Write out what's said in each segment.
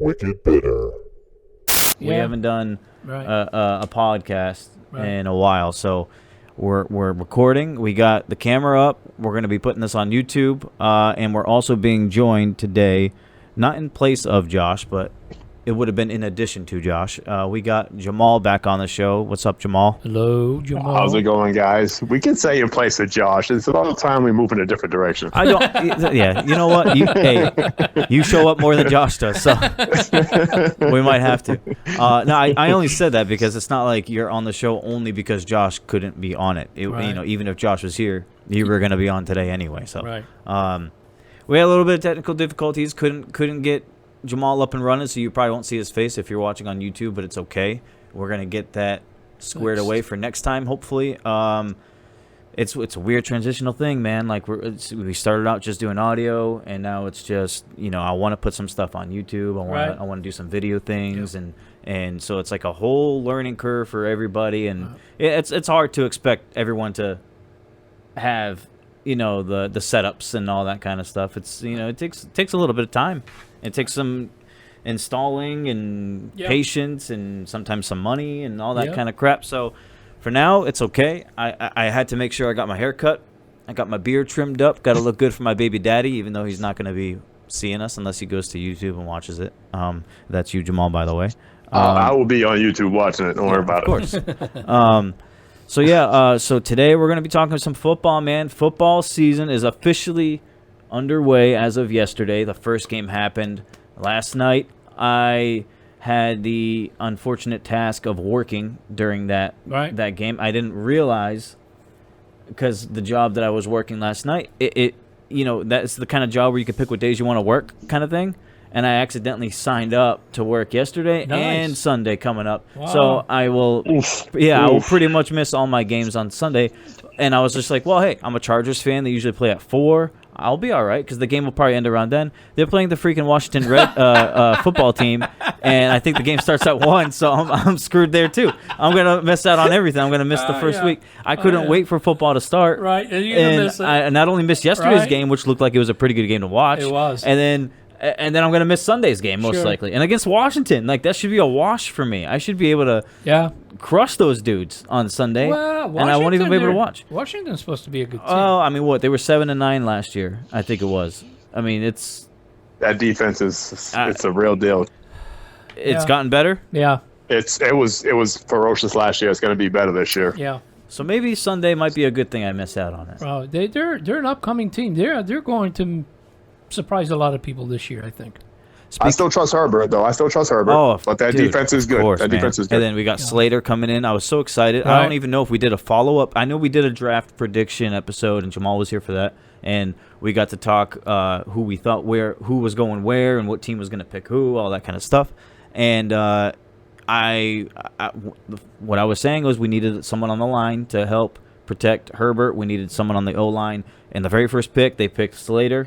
Wicked Bitter. We haven't done a podcast in a while, so we're recording. We got the camera up. We're going to be putting this on YouTube, and we're also being joined today, not in place of Josh, but it would have been in addition to Josh. We got Jamal back on the show. What's up, Jamal? Hello, Jamal. How's it going, guys? We can say in place of Josh. It's about time we move in a different direction. I don't. Yeah, you know what? You show up more than Josh does, so we might have to. No, I only said that because it's not like you're on the show only because Josh couldn't be on it. Right. You know, even if Josh was here, you were going to be on today anyway. So, Right. We had a little bit of technical difficulties. Couldn't get Jamal up and running, so you probably won't see his face if you're watching on YouTube, but it's okay. We're going to get that squared away for next time, hopefully. It's a weird transitional thing, man. Like we started out just doing audio, and now it's just, I want to put some stuff on YouTube. I want to do some video things, and so it's like a whole learning curve for everybody, and it's hard to expect everyone to have the setups and all that kind of stuff. It's it takes a little bit of time. It takes some installing and patience and sometimes some money and all that kind of crap. So for now, it's okay. I had to make sure I got my hair cut. I got my beard trimmed up. Got to look good for my baby daddy, even though he's not going to be seeing us unless he goes to YouTube and watches it. That's you, Jamal, by the way. I will be on YouTube watching it. Don't worry about it. Of course. So today we're going to be talking some football, man. Football season is officially underway as of yesterday. The first game happened last night. I had the unfortunate task of working during that game. I didn't realize, because the job that I was working last night, that's the kind of job where you can pick what days you want to work kind of thing. And I accidentally signed up to work yesterday and Sunday coming up. Wow. So I will I will pretty much miss all my games on Sunday. And I was just like, well, hey, I'm a Chargers fan. They usually play at 4. I'll be all right because the game will probably end around then. They're playing the freaking Washington Red football team, and I think the game starts at 1, so I'm screwed there too. I'm going to miss out on everything. I'm going to miss the first week. I couldn't wait for football to start. Right, and you're going to miss it. I not only missed yesterday's game, which looked like it was a pretty good game to watch. It was. And then I'm going to miss Sunday's game, most likely. And against Washington, like that should be a wash for me. I should be able to crush those dudes on Sunday, well, and I won't even be able to watch. Washington's supposed to be a good team. Oh, I mean, what? They were 7-9 last year, I think it was. I mean, that defense is it's a real deal. It's gotten better? Yeah. It was ferocious last year. It's going to be better this year. Yeah. So maybe Sunday might be a good thing I miss out on it. They're an upcoming team. They're going to surprise a lot of people this year, I think. I still trust Herbert, though. But that defense is good. Defense is good. And then we got Slater coming in. I was so excited. Right. I don't even know if we did a follow-up. I know we did a draft prediction episode, and Jamal was here for that. And we got to talk who we thought who was going where and what team was going to pick who, all that kind of stuff. And what I was saying was we needed someone on the line to help protect Herbert. We needed someone on the O-line. And the very first pick, they picked Slater.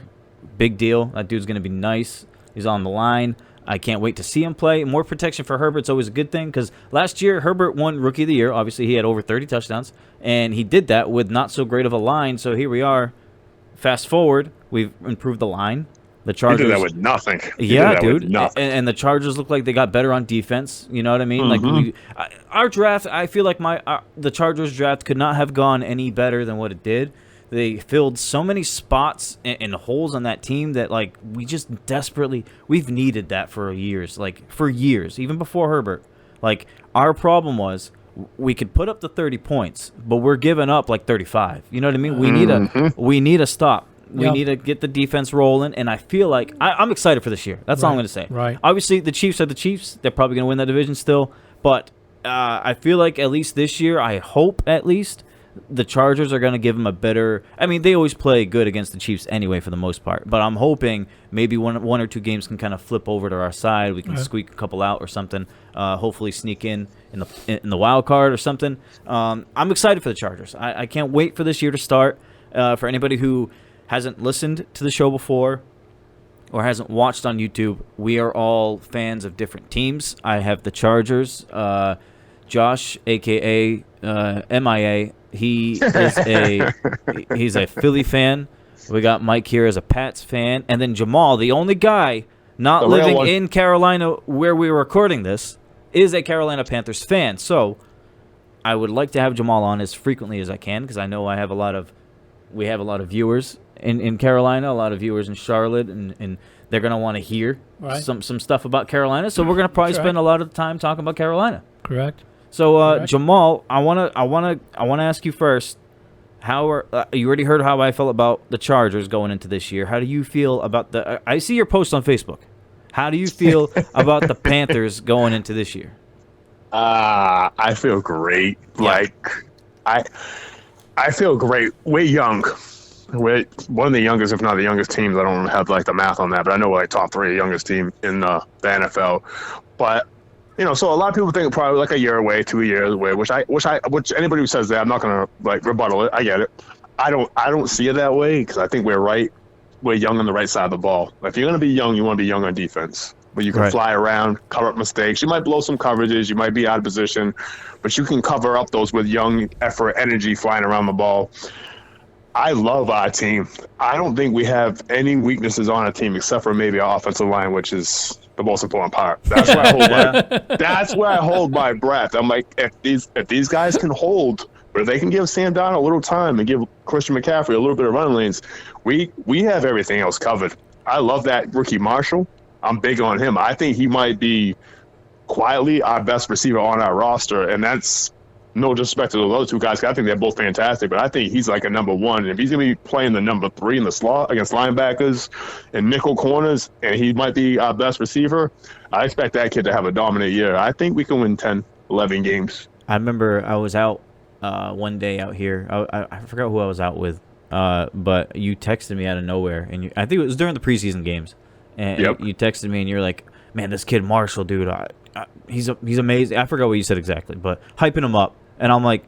Big deal. That dude's going to be nice. He's on the line. I can't wait to see him play. More protection for Herbert's always a good thing because last year Herbert won Rookie of the Year. Obviously, he had over 30 touchdowns, and he did that with not so great of a line. So here we are. Fast forward, we've improved the line. The Chargers did that with nothing. Yeah, dude. And the Chargers look like they got better on defense. You know what I mean? Mm-hmm. Like our draft, I feel like the Chargers draft could not have gone any better than what it did. They filled so many spots and holes on that team that, like, we just we've needed that for years, even before Herbert. Like, our problem was we could put up the 30 points, but we're giving up, like, 35. You know what I mean? We need a stop. We need to get the defense rolling, and I feel like I'm excited for this year. That's all I'm going to say. Right. Obviously, the Chiefs are the Chiefs. They're probably going to win that division still, but I feel like at least this year, I hope at least, the Chargers are going to give them a better... I mean, they always play good against the Chiefs anyway for the most part, but I'm hoping maybe one or two games can kind of flip over to our side. We can squeak a couple out or something, hopefully sneak in the wild card or something. I'm excited for the Chargers. I can't wait for this year to start. For anybody who hasn't listened to the show before or hasn't watched on YouTube, we are all fans of different teams. I have the Chargers. Josh, a.k.a. MIA, he's a Philly fan. We got Mike here as a Pats fan. And then Jamal, the only guy not living in Carolina where we were recording this, is a Carolina Panthers fan. So I would like to have Jamal on as frequently as I can because I know we have a lot of viewers in Carolina, a lot of viewers in Charlotte, and they're going to want to hear some stuff about Carolina. So we're going to probably spend a lot of time talking about Carolina. Correct. So Jamal, I want to ask you first. You already heard how I felt about the Chargers going into this year. How do you feel about I see your post on Facebook. How do you feel about the Panthers going into this year? I feel great. Yeah. I feel great. We're young. We're one of the youngest, if not the youngest teams. I don't have the math on that, but I know we're top 3 youngest team in the NFL. But so a lot of people think probably a year away, 2 years away, which anybody who says that, I'm not gonna rebuttal it. I get it. I don't see it that way because I think we're right. We're young on the right side of the ball. If you're gonna be young, you want to be young on defense, where you can fly around, cover up mistakes. You might blow some coverages, you might be out of position, but you can cover up those with young effort, energy, flying around the ball. I love our team. I don't think we have any weaknesses on our team except for maybe our offensive line, which is the most important part. That's where I hold my breath. I'm like, if these guys can hold, or they can give Sam Darnold a little time and give Christian McCaffrey a little bit of running lanes, we have everything else covered. I love that rookie Marshall. I'm big on him. I think he might be quietly our best receiver on our roster, and that's no disrespect to those other 2 guys. I think they're both fantastic, but I think he's a number 1. And if he's going to be playing the number 3 in the slot against linebackers and nickel corners, and he might be our best receiver, I expect that kid to have a dominant year. I think we can win 10, 11 games. I remember I was out one day out here. I forgot who I was out with, but you texted me out of nowhere, and I think it was during the preseason games. And you texted me, and you're like, "Man, this kid Marshall, dude, he's amazing." I forgot what you said exactly, but hyping him up. And I'm like,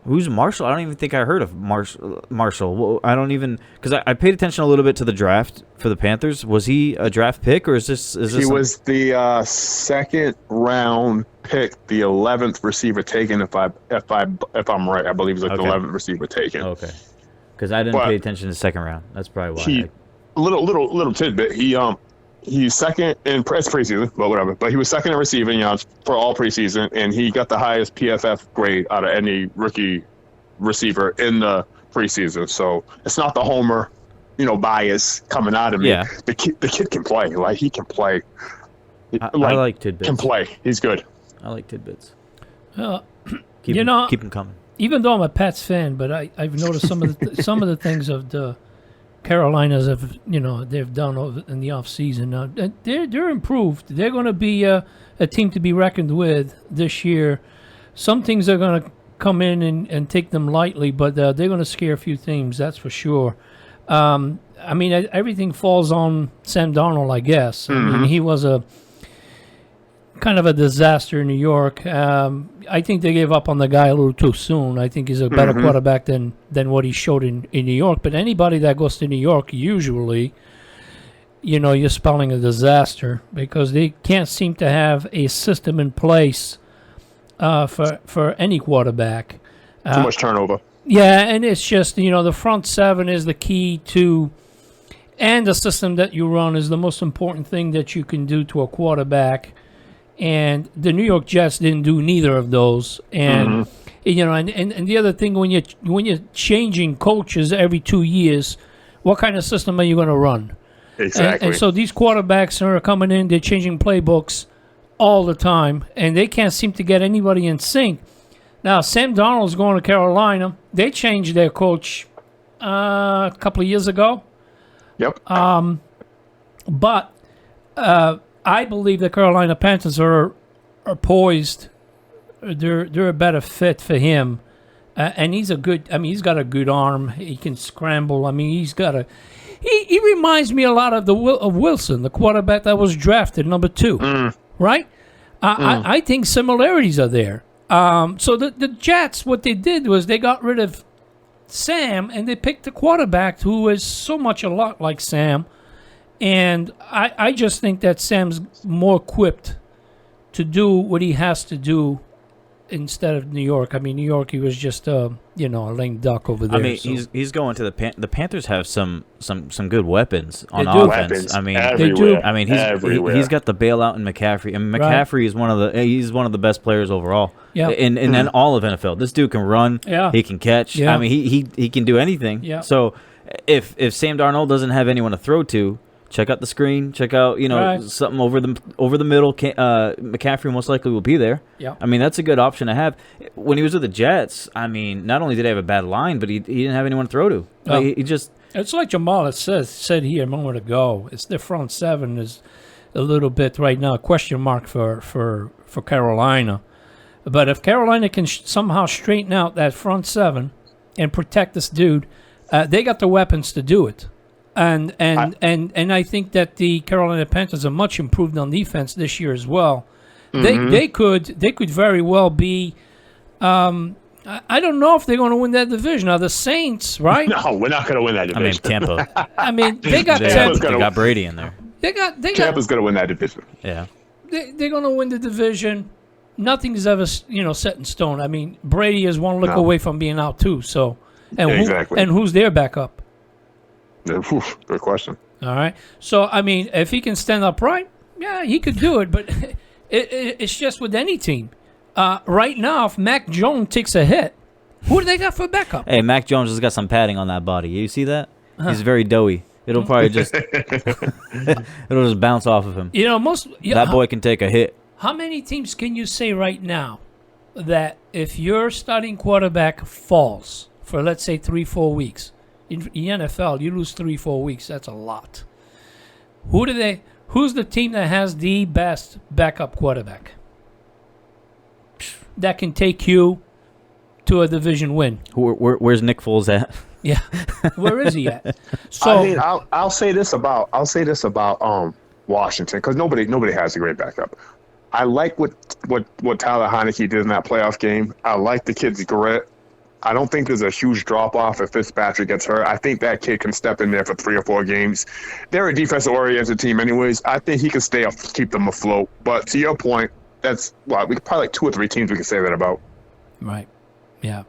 who's Marshall? I don't even think I heard of Marshall. Well, I don't even, because I paid attention a little bit to the draft for the Panthers. Was he a draft pick, or is this? He was the second round pick, the 11th receiver taken. If I'm right, I believe he's the 11th receiver taken. Okay, because I didn't pay attention to the second round. That's probably why. Little tidbit. He's second in preseason, but whatever. But he was second in receiving yards for all preseason, and he got the highest PFF grade out of any rookie receiver in the preseason. So it's not the homer, bias coming out of me. Yeah. The kid can play. He can play. I like tidbits. Can play. He's good. I like tidbits. Keep them coming. Even though I'm a Pats fan, but I've noticed some of the things of the Carolinas they've done in the offseason. They're improved. They're going to be a team to be reckoned with this year. Some things are going to come in and take them lightly, but they're going to scare a few teams, that's for sure. Everything falls on Sam Darnold, I guess. Mm-hmm. He was a kind of a disaster in New York. I think they gave up on the guy a little too soon. I think he's a better quarterback than what he showed in New York. But anybody that goes to New York, usually, you're spelling a disaster because they can't seem to have a system in place for any quarterback. Too much turnover. Yeah, and it's just, the front seven is the key to, and the system that you run is the most important thing that you can do to a quarterback. And the New York Jets didn't do neither of those. And and the other thing, when you're changing coaches every 2 years, what kind of system are you going to run? Exactly. And so these quarterbacks are coming in, they're changing playbooks all the time, and they can't seem to get anybody in sync. Now, Sam Darnold's going to Carolina. They changed their coach a couple of years ago. Yep. But I believe the Carolina Panthers are poised. They're a better fit for him, and he's he's got a good arm. He can scramble. He's got a. He reminds me a lot of of Wilson, the quarterback that was drafted number 2, right? I think similarities are there. So the Jets, what they did was they got rid of Sam and they picked a quarterback who is so much a lot like Sam. And I just think that Sam's more equipped to do what he has to do instead of New York. I mean, New York, he was just a lame duck over there. I mean, so. he's going to the Panthers have some good weapons on They do. offense. Weapons I mean, everywhere. I mean, everywhere. he's got the bailout in McCaffrey. I mean, Right. McCaffrey is one of the best players overall. Yeah. In all of NFL. This dude can run. Yeah. He can catch. Yeah. I mean, he can do anything. Yeah. So if Sam Darnold doesn't have anyone to throw to, check out the screen. Check out Right. something over the middle. McCaffrey most likely will be there. Yeah. I mean, that's a good option to have. When he was with the Jets, I mean, not only did he have a bad line, but he didn't have anyone to throw to. Oh. He just It's like Jamal said here a moment ago. It's the front seven is a little bit right now question mark for Carolina. But if Carolina can somehow straighten out that front seven and protect this dude, they got the weapons to do it. And I think that the Carolina Panthers are much improved on defense this year as well. They could very well be. I don't know if they're going to win that division. Now the Saints, right? No, we're not going to win that I mean, division. Tampa. I mean, they got they, ten, they got Brady in there. they got Tampa's going to win that division. Yeah. they're going to win the division. Nothing's ever set in stone. I mean, Brady is one look No. away from being out too. So, Exactly. who's their backup? Good question. All right. So, I mean, if he can stand upright, yeah, he could do it. But it's just with any team. Right now, if Mac Jones takes a hit, who do they got for backup? Hey, Mac Jones has got some padding on that body. You see that? He's very doughy. It'll probably just it'll just bounce off of him. That boy can take a hit. How many teams can you say right now that if your starting quarterback falls for, let's say, 3-4 weeks, in the NFL, you lose 3-4 weeks, that's a lot. Who's the team that has the best backup quarterback that can take you to a division win? Where's Nick Foles at? Yeah. Where is he at? So I mean, I'll say this about Washington, because nobody has a great backup. I like what Tyler Heineke did in that playoff game. I like the kid's grit. I don't think there's a huge drop-off if Fitzpatrick gets hurt. I think that kid can step in there for 3 or 4 games. They're a defensive-oriented team anyways. I think he can stay up, keep them afloat. But to your point, that's we could probably like 2 or 3 teams we could say that about. Right. Yeah.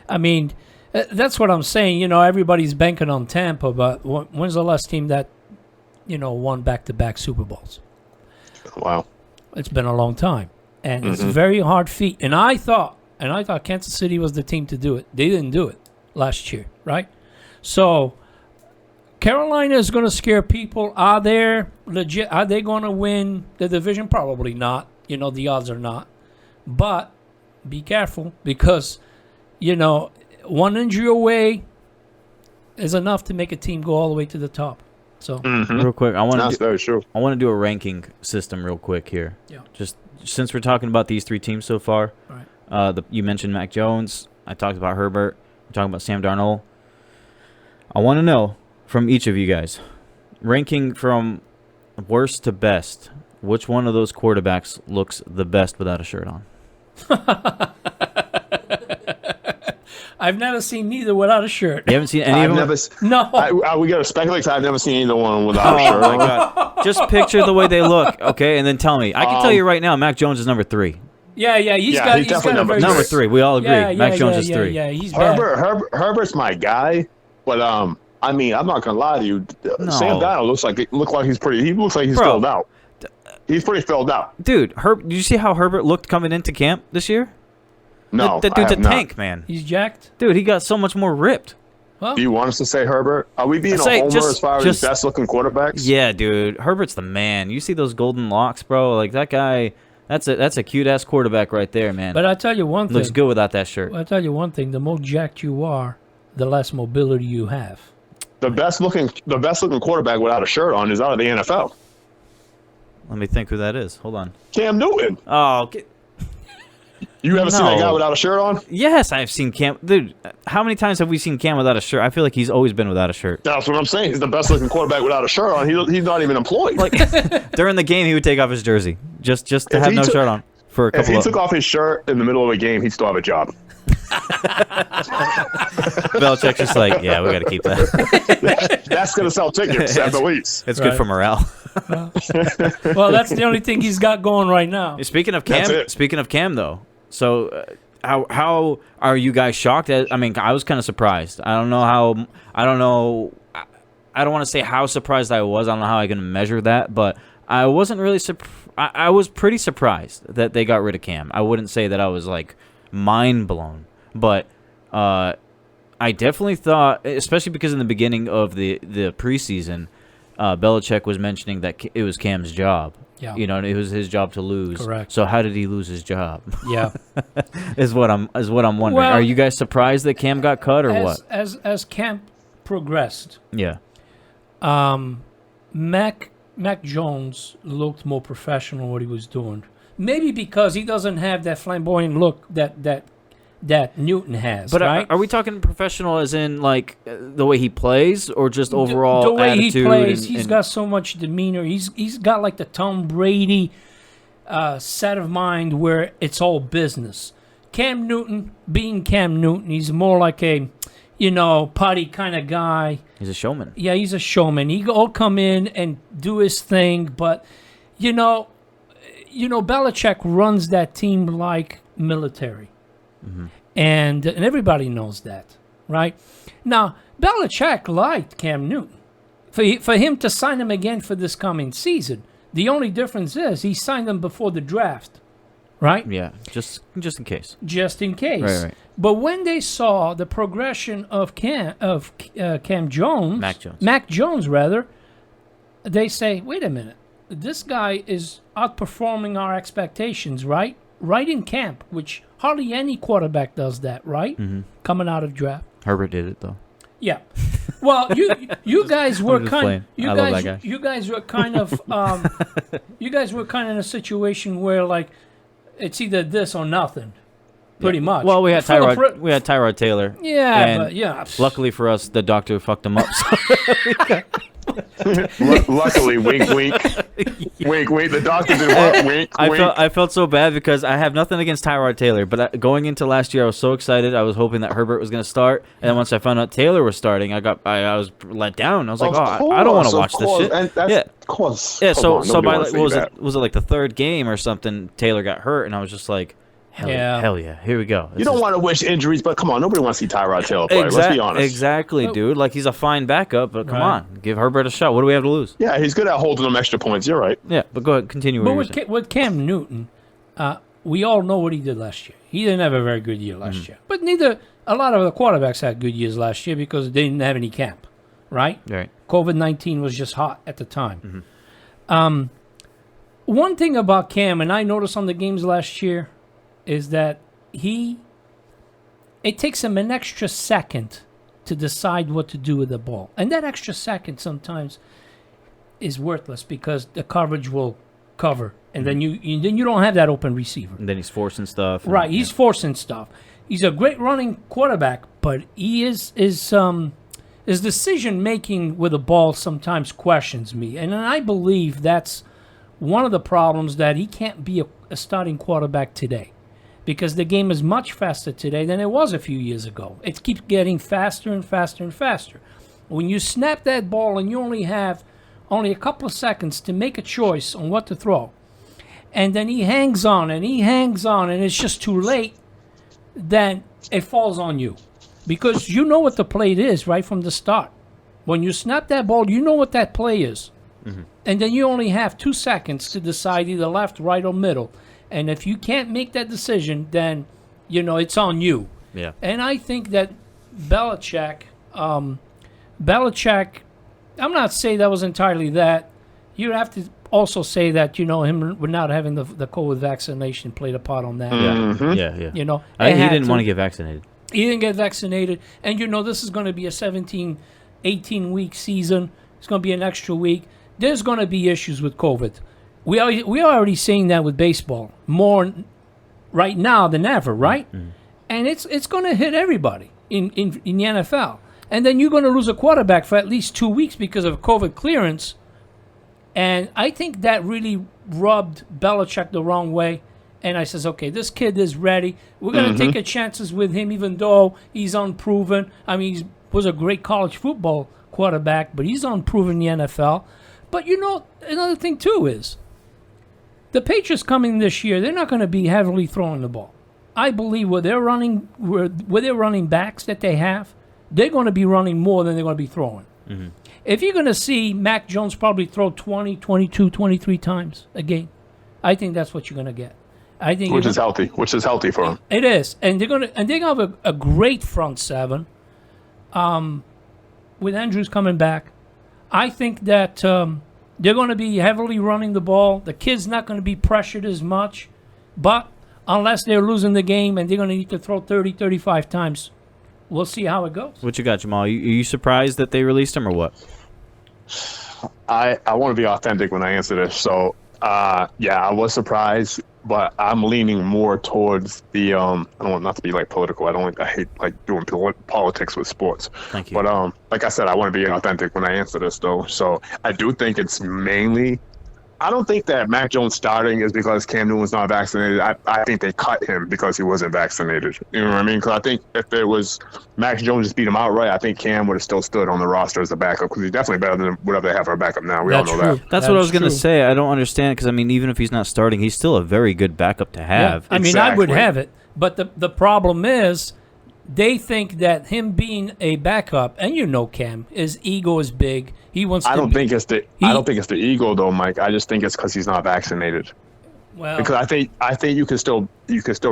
I mean, that's what I'm saying. Everybody's banking on Tampa, but when's the last team that, won back-to-back Super Bowls? Wow. It's been a long time. And it's a very hard feat. And I thought Kansas City was the team to do it. They didn't do it last year, right? So Carolina is going to scare people. Are they going to win the division? Probably not. The odds are not. But be careful because, one injury away is enough to make a team go all the way to the top. So Real quick, That's very true. I want to do a ranking system real quick here. Yeah. Just since we're talking about these 3 teams so far. Right. You mentioned Mac Jones. I talked about Herbert. We're talking about Sam Darnold. I want to know from each of you guys, ranking from worst to best, which one of those quarterbacks looks the best without a shirt on? I've never seen neither without a shirt. You haven't seen any of them? No. We got to speculate. I've never seen either one without a Oh shirt. my god! Just picture the way they look, okay, and then tell me. I can tell you right now, Mac Jones is number 3. Yeah, he's Yeah, got he's definitely a very Number 3. We all agree. Yeah, Mac Jones is 3. Yeah, he's bad. Herbert's my guy, but I mean, I'm not gonna lie to you. No. Sam Darnold looks like he's pretty. He looks like he's Bro. filled out. He's pretty filled out. Dude, did you see how Herbert looked coming into camp this year? No, That I dude's a have not. tank, man. He's jacked. Dude, he got so much more ripped. Well, Do you want us to say Herbert? Are we being a Say, homer just- as far just- as best looking quarterbacks? Yeah, dude. Herbert's the man. You see those golden locks, bro? Like that guy, that's a cute ass quarterback right there, man. but I tell you one thing. Looks good without that shirt. I tell you one thing. The more jacked you are, the less mobility you have. The best looking quarterback without a shirt on is out of the NFL. Let me think who that is. Hold on. Cam Newton. Oh, You ever seen that No. guy without a shirt on? yes, I've seen Cam. Dude, how many times have we seen Cam without a shirt? I feel like he's always been without a shirt. That's what I'm saying. He's the best looking quarterback without a shirt on. He's not even employed. Like during the game, he would take off his jersey just to If have he no took- shirt on for a if couple he of. took off his shirt in the middle of a game, he'd still have a job. Belichick's just like, yeah, we got to keep that. That's going to sell tickets at the least. It's good Right. for morale. Well, that's the only thing he's got going right now. Speaking of That's Cam, it. speaking of Cam though, So how are you guys shocked? I mean, I was kind of surprised. I don't know how. I don't know. I don't want to say how surprised I was. I don't know how I can measure that, but I wasn't really I was pretty surprised that they got rid of Cam. I wouldn't say that I was like mind blown, but I definitely thought, especially because in the beginning of the preseason, Belichick was mentioning that it was Cam's job. Yeah. You know, and it was his job to lose. Correct. So how did he lose his job? Yeah. is what I'm wondering. Well, are you guys surprised that Cam got cut or what? As camp progressed, Yeah. Mac Jones looked more professional in what he was doing. Maybe because he doesn't have that flamboyant look that Newton has. But right? are we talking professional as in like the way he plays, or just overall the way attitude? he plays? He's got so much demeanor. He's got like the Tom Brady set of mind where it's all business. Cam Newton, being Cam Newton, he's more like a putty kind of guy. He's a showman. Yeah, he's a showman. He'll come in and do his thing, but Belichick runs that team like military, and everybody knows that, right? Now, Belichick liked Cam Newton for him to sign him again for this coming season. The only difference is he signed him before the draft, right? Yeah, just in case. Just in case. Right. But when they saw the progression of Cam Jones, Mac Jones rather, they say, wait a minute, this guy is outperforming our expectations, right? Right in camp, which hardly any quarterback does that, right? Mm-hmm. Coming out of draft. Herbert did it though. Yeah. Well, you guys were just kind playing. I love that guy. you guys were kind of you guys were kind of in a situation where like it's either this or nothing. Pretty much. Well, we had Tyrod Taylor. Yeah, and but yeah. Luckily for us, the doctor fucked him up. So Luckily, wink, wink, wink, wink. The doctor did what? Wink, wink. I felt so bad because I have nothing against Tyrod Taylor, but going into last year, I was so excited. I was hoping that Herbert was going to start, and then once I found out Taylor was starting, I was let down. I was like, I don't want to watch this shit. And that's, yeah, of course. yeah. So Nobody by wants like, to what see was that. it? Was it like the third game or something? Taylor got hurt, and I was just like, hell yeah, here we go. You don't want to wish injuries, but come on, nobody wants to see Tyrod Taylor play. Let's be honest. Exactly, dude. Like, he's a fine backup, but come on, give Herbert a shot. What do we have to lose? Yeah, he's good at holding them extra points. You're right. Yeah, but go ahead, continue. But with Cam Newton, we all know what he did last year. He didn't have a very good year last year. But a lot of the quarterbacks had good years last year because they didn't have any camp, right? Right. COVID-19 was just hot at the time. One thing about Cam, and I noticed on the games last year, is that it takes him an extra second to decide what to do with the ball. And that extra second sometimes is worthless because the coverage will cover. And then you don't have that open receiver. And then he's forcing stuff. Right, he's forcing stuff. He's a great running quarterback, but his decision making with the ball sometimes questions me. And I believe that's one of the problems, that he can't be a starting quarterback today. Because the game is much faster today than it was a few years ago. It keeps getting faster and faster and faster. When you snap that ball and you only have a couple of seconds to make a choice on what to throw, and then he hangs on and it's just too late, then it falls on you. Because you know what the play is right from the start. When you snap that ball, you know what that play is. And then you only have 2 seconds to decide either left, right, or middle. And if you can't make that decision, then, it's on you. Yeah. And I think that Belichick, I'm not saying that was entirely that. You have to also say that, him not having the COVID vaccination played a part on that. Yeah. He didn't want to get vaccinated. He didn't get vaccinated. And, this is going to be a 17, 18-week season. It's going to be an extra week. There's going to be issues with COVID. We are already seeing that with baseball more right now than ever, right? And it's going to hit everybody in the NFL. And then you're going to lose a quarterback for at least 2 weeks because of COVID clearance. And I think that really rubbed Belichick the wrong way. And I says, okay, this kid is ready. We're going to take a chances with him, even though he's unproven. I mean, he was a great college football quarterback, but he's unproven in the NFL. But another thing too is, the Patriots coming this year, they're not going to be heavily throwing the ball. I believe with their running backs that they have, they're going to be running more than they're going to be throwing. Mm-hmm. If you're going to see Mac Jones probably throw 20, 22, 23 times a game, I think that's what you're going to get. I think Which is healthy for him. it is, and they're gonna have a great front seven. With Andrews coming back, I think that they're going to be heavily running the ball. The kid's not going to be pressured as much, but unless they're losing the game and they're going to need to throw 30, 35 times, we'll see how it goes. What you got, Jamal? Are you surprised that they released him or what? I want to be authentic when I answer this. So, yeah, I was surprised, but I'm leaning more towards the I don't want not to be like political. I hate like doing politics with sports. Thank you. But like I said, I want to be authentic when I answer this though. So I do think it's mainly. I don't think that Mac Jones starting is because Cam Newton's not vaccinated. I think they cut him because he wasn't vaccinated. You know what I mean? Because I think if it was Mac Jones just beat him outright, I think Cam would have still stood on the roster as a backup because he's definitely better than whatever they have for a backup now. We all know that. That's what I was going to say. I don't understand because, I mean, even if he's not starting, he's still a very good backup to have. Yeah. I mean, I would have it. But the problem is they think that him being a backup, and you know Cam, his ego is big. He wants to I don't think it's the ego though, Mike. I just think it's because he's not vaccinated. Well, because I think you can still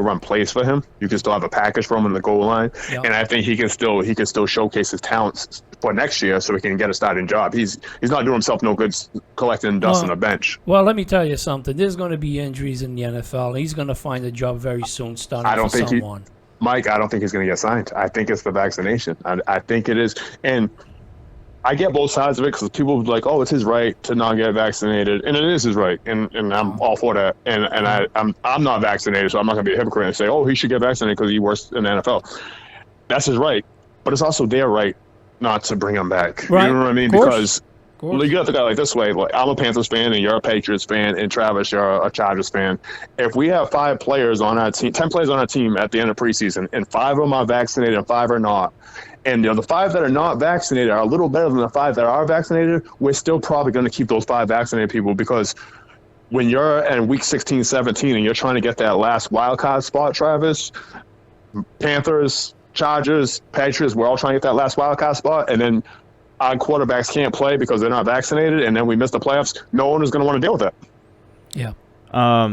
run plays for him. You can still have a package for him in the goal line, yeah. And I think he can still showcase his talents for next year, so he can get a starting job. He's not doing himself no good collecting dust on the bench. Well, let me tell you something. There's going to be injuries in the NFL. He's going to find a job very soon. Mike, I don't think he's going to get signed. I think it's the vaccination. I think it is, and I get both sides of it because people are like, "Oh, it's his right to not get vaccinated," and it is his right, and I'm all for that. And I'm not vaccinated, so I'm not going to be a hypocrite and say, "Oh, he should get vaccinated because he works in the NFL." That's his right, but it's also their right not to bring him back. Right. You know what I mean? Because you have to go like this way. Like, I'm a Panthers fan, and you're a Patriots fan, and Travis, you're a Chargers fan. If we have 5 players on our team, 10 players on our team at the end of preseason, and 5 of them are vaccinated and 5 are not, and the 5 that are not vaccinated are a little better than the 5 that are vaccinated, we're still probably going to keep those 5 vaccinated people because when you're in week 16, 17, and you're trying to get that last wild card spot, Travis, Panthers, Chargers, Patriots, we're all trying to get that last wild card spot, and then our quarterbacks can't play because they're not vaccinated, and then we miss the playoffs. No one is going to want to deal with that. Yeah.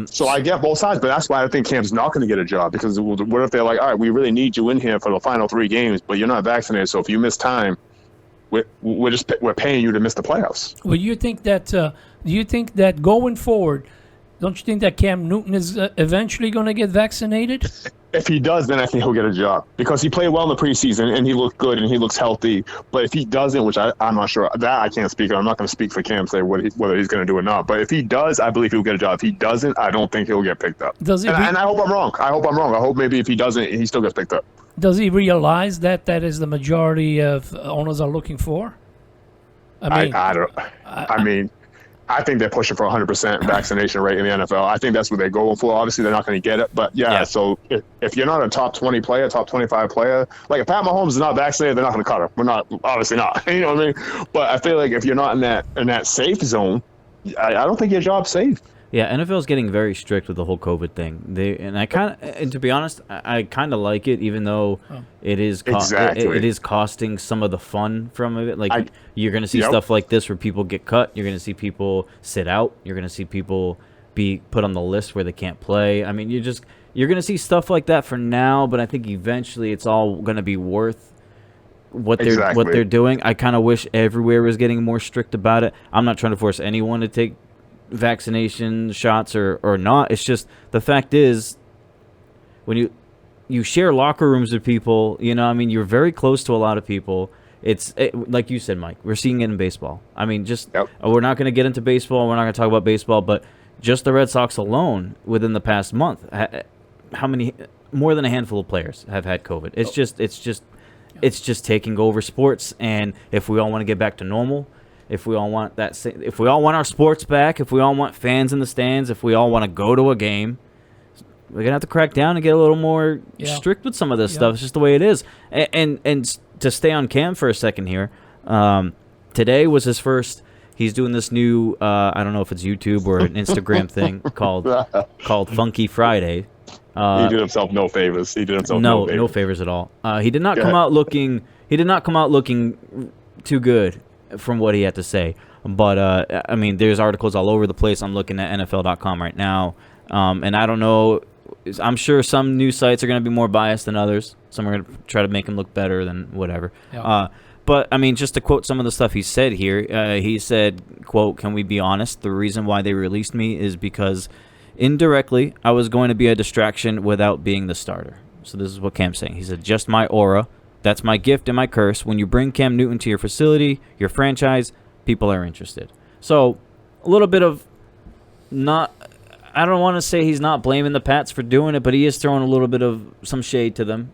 So I get both sides, but that's why I think Cam's not going to get a job because what if they're like, all right, we really need you in here for the final 3 games, but you're not vaccinated, so if you miss time, we're paying you to miss the playoffs. Well, do you think that going forward, don't you think that Cam Newton is eventually going to get vaccinated? If he does, then I think he'll get a job because he played well in the preseason and he looked good and he looks healthy. But if he doesn't, which I'm not sure, that I can't speak on. I'm not going to speak for Cam, say whether he's going to do it or not. But if he does, I believe he'll get a job. If he doesn't, I don't think he'll get picked up. And I hope I'm wrong. I hope maybe if he doesn't, he still gets picked up. Does he realize that is the majority of owners are looking for? I mean, I think they're pushing for 100% vaccination rate in the NFL. I think that's what they're going for. Obviously, they're not going to get it. But, yeah. So if you're not a top 20 player, top 25 player, like if Pat Mahomes is not vaccinated, they're not going to cut him. We're not, obviously not. You know what I mean? But I feel like if you're not in that safe zone, I don't think your job's safe. Yeah, NFL is getting very strict with the whole COVID thing. And to be honest, I kind of like it, even though it is it is costing some of the fun from it. Like you're going to see stuff like this where people get cut. You're going to see people sit out. You're going to see people be put on the list where they can't play. I mean, you're going to see stuff like that for now, but I think eventually it's all going to be worth what they're doing. I kind of wish everywhere was getting more strict about it. I'm not trying to force anyone to take vaccination shots or not. It's just the fact is when you share locker rooms with people, you know, I mean, you're very close to a lot of people. Like you said, Mike, we're seeing it in baseball. I mean, we're not going to get into baseball. We're not going to talk about baseball, but just the Red Sox alone within the past month, how many, more than a handful of players have had COVID. It's just taking over sports. And if we all want to get back to normal, if we all want our sports back, if we all want fans in the stands, if we all want to go to a game, we're gonna have to crack down and get a little more strict with some of this stuff. It's just the way it is. And to stay on Cam for a second here, today was his first. He's doing this new I don't know if it's YouTube or an Instagram thing called Funky Friday, He did himself no favors. He did himself no favors. No favors at all. He did not come out looking. He did not come out looking too good from what he had to say. But I mean, there's articles all over the place. I'm looking at NFL.com right now, and I don't know. I'm sure some news sites are going to be more biased than others. Some are going to try to make him look better than whatever. Yeah. But, I mean, just to quote some of the stuff he said here, he said, quote, "Can we be honest? The reason why they released me is because indirectly I was going to be a distraction without being the starter." So this is what Cam's saying. He said, "Just my aura. That's my gift and my curse. When you bring Cam Newton to your facility, your franchise, people are interested." So a little bit of not... I don't want to say he's not blaming the Pats for doing it, but he is throwing a little bit of some shade to them.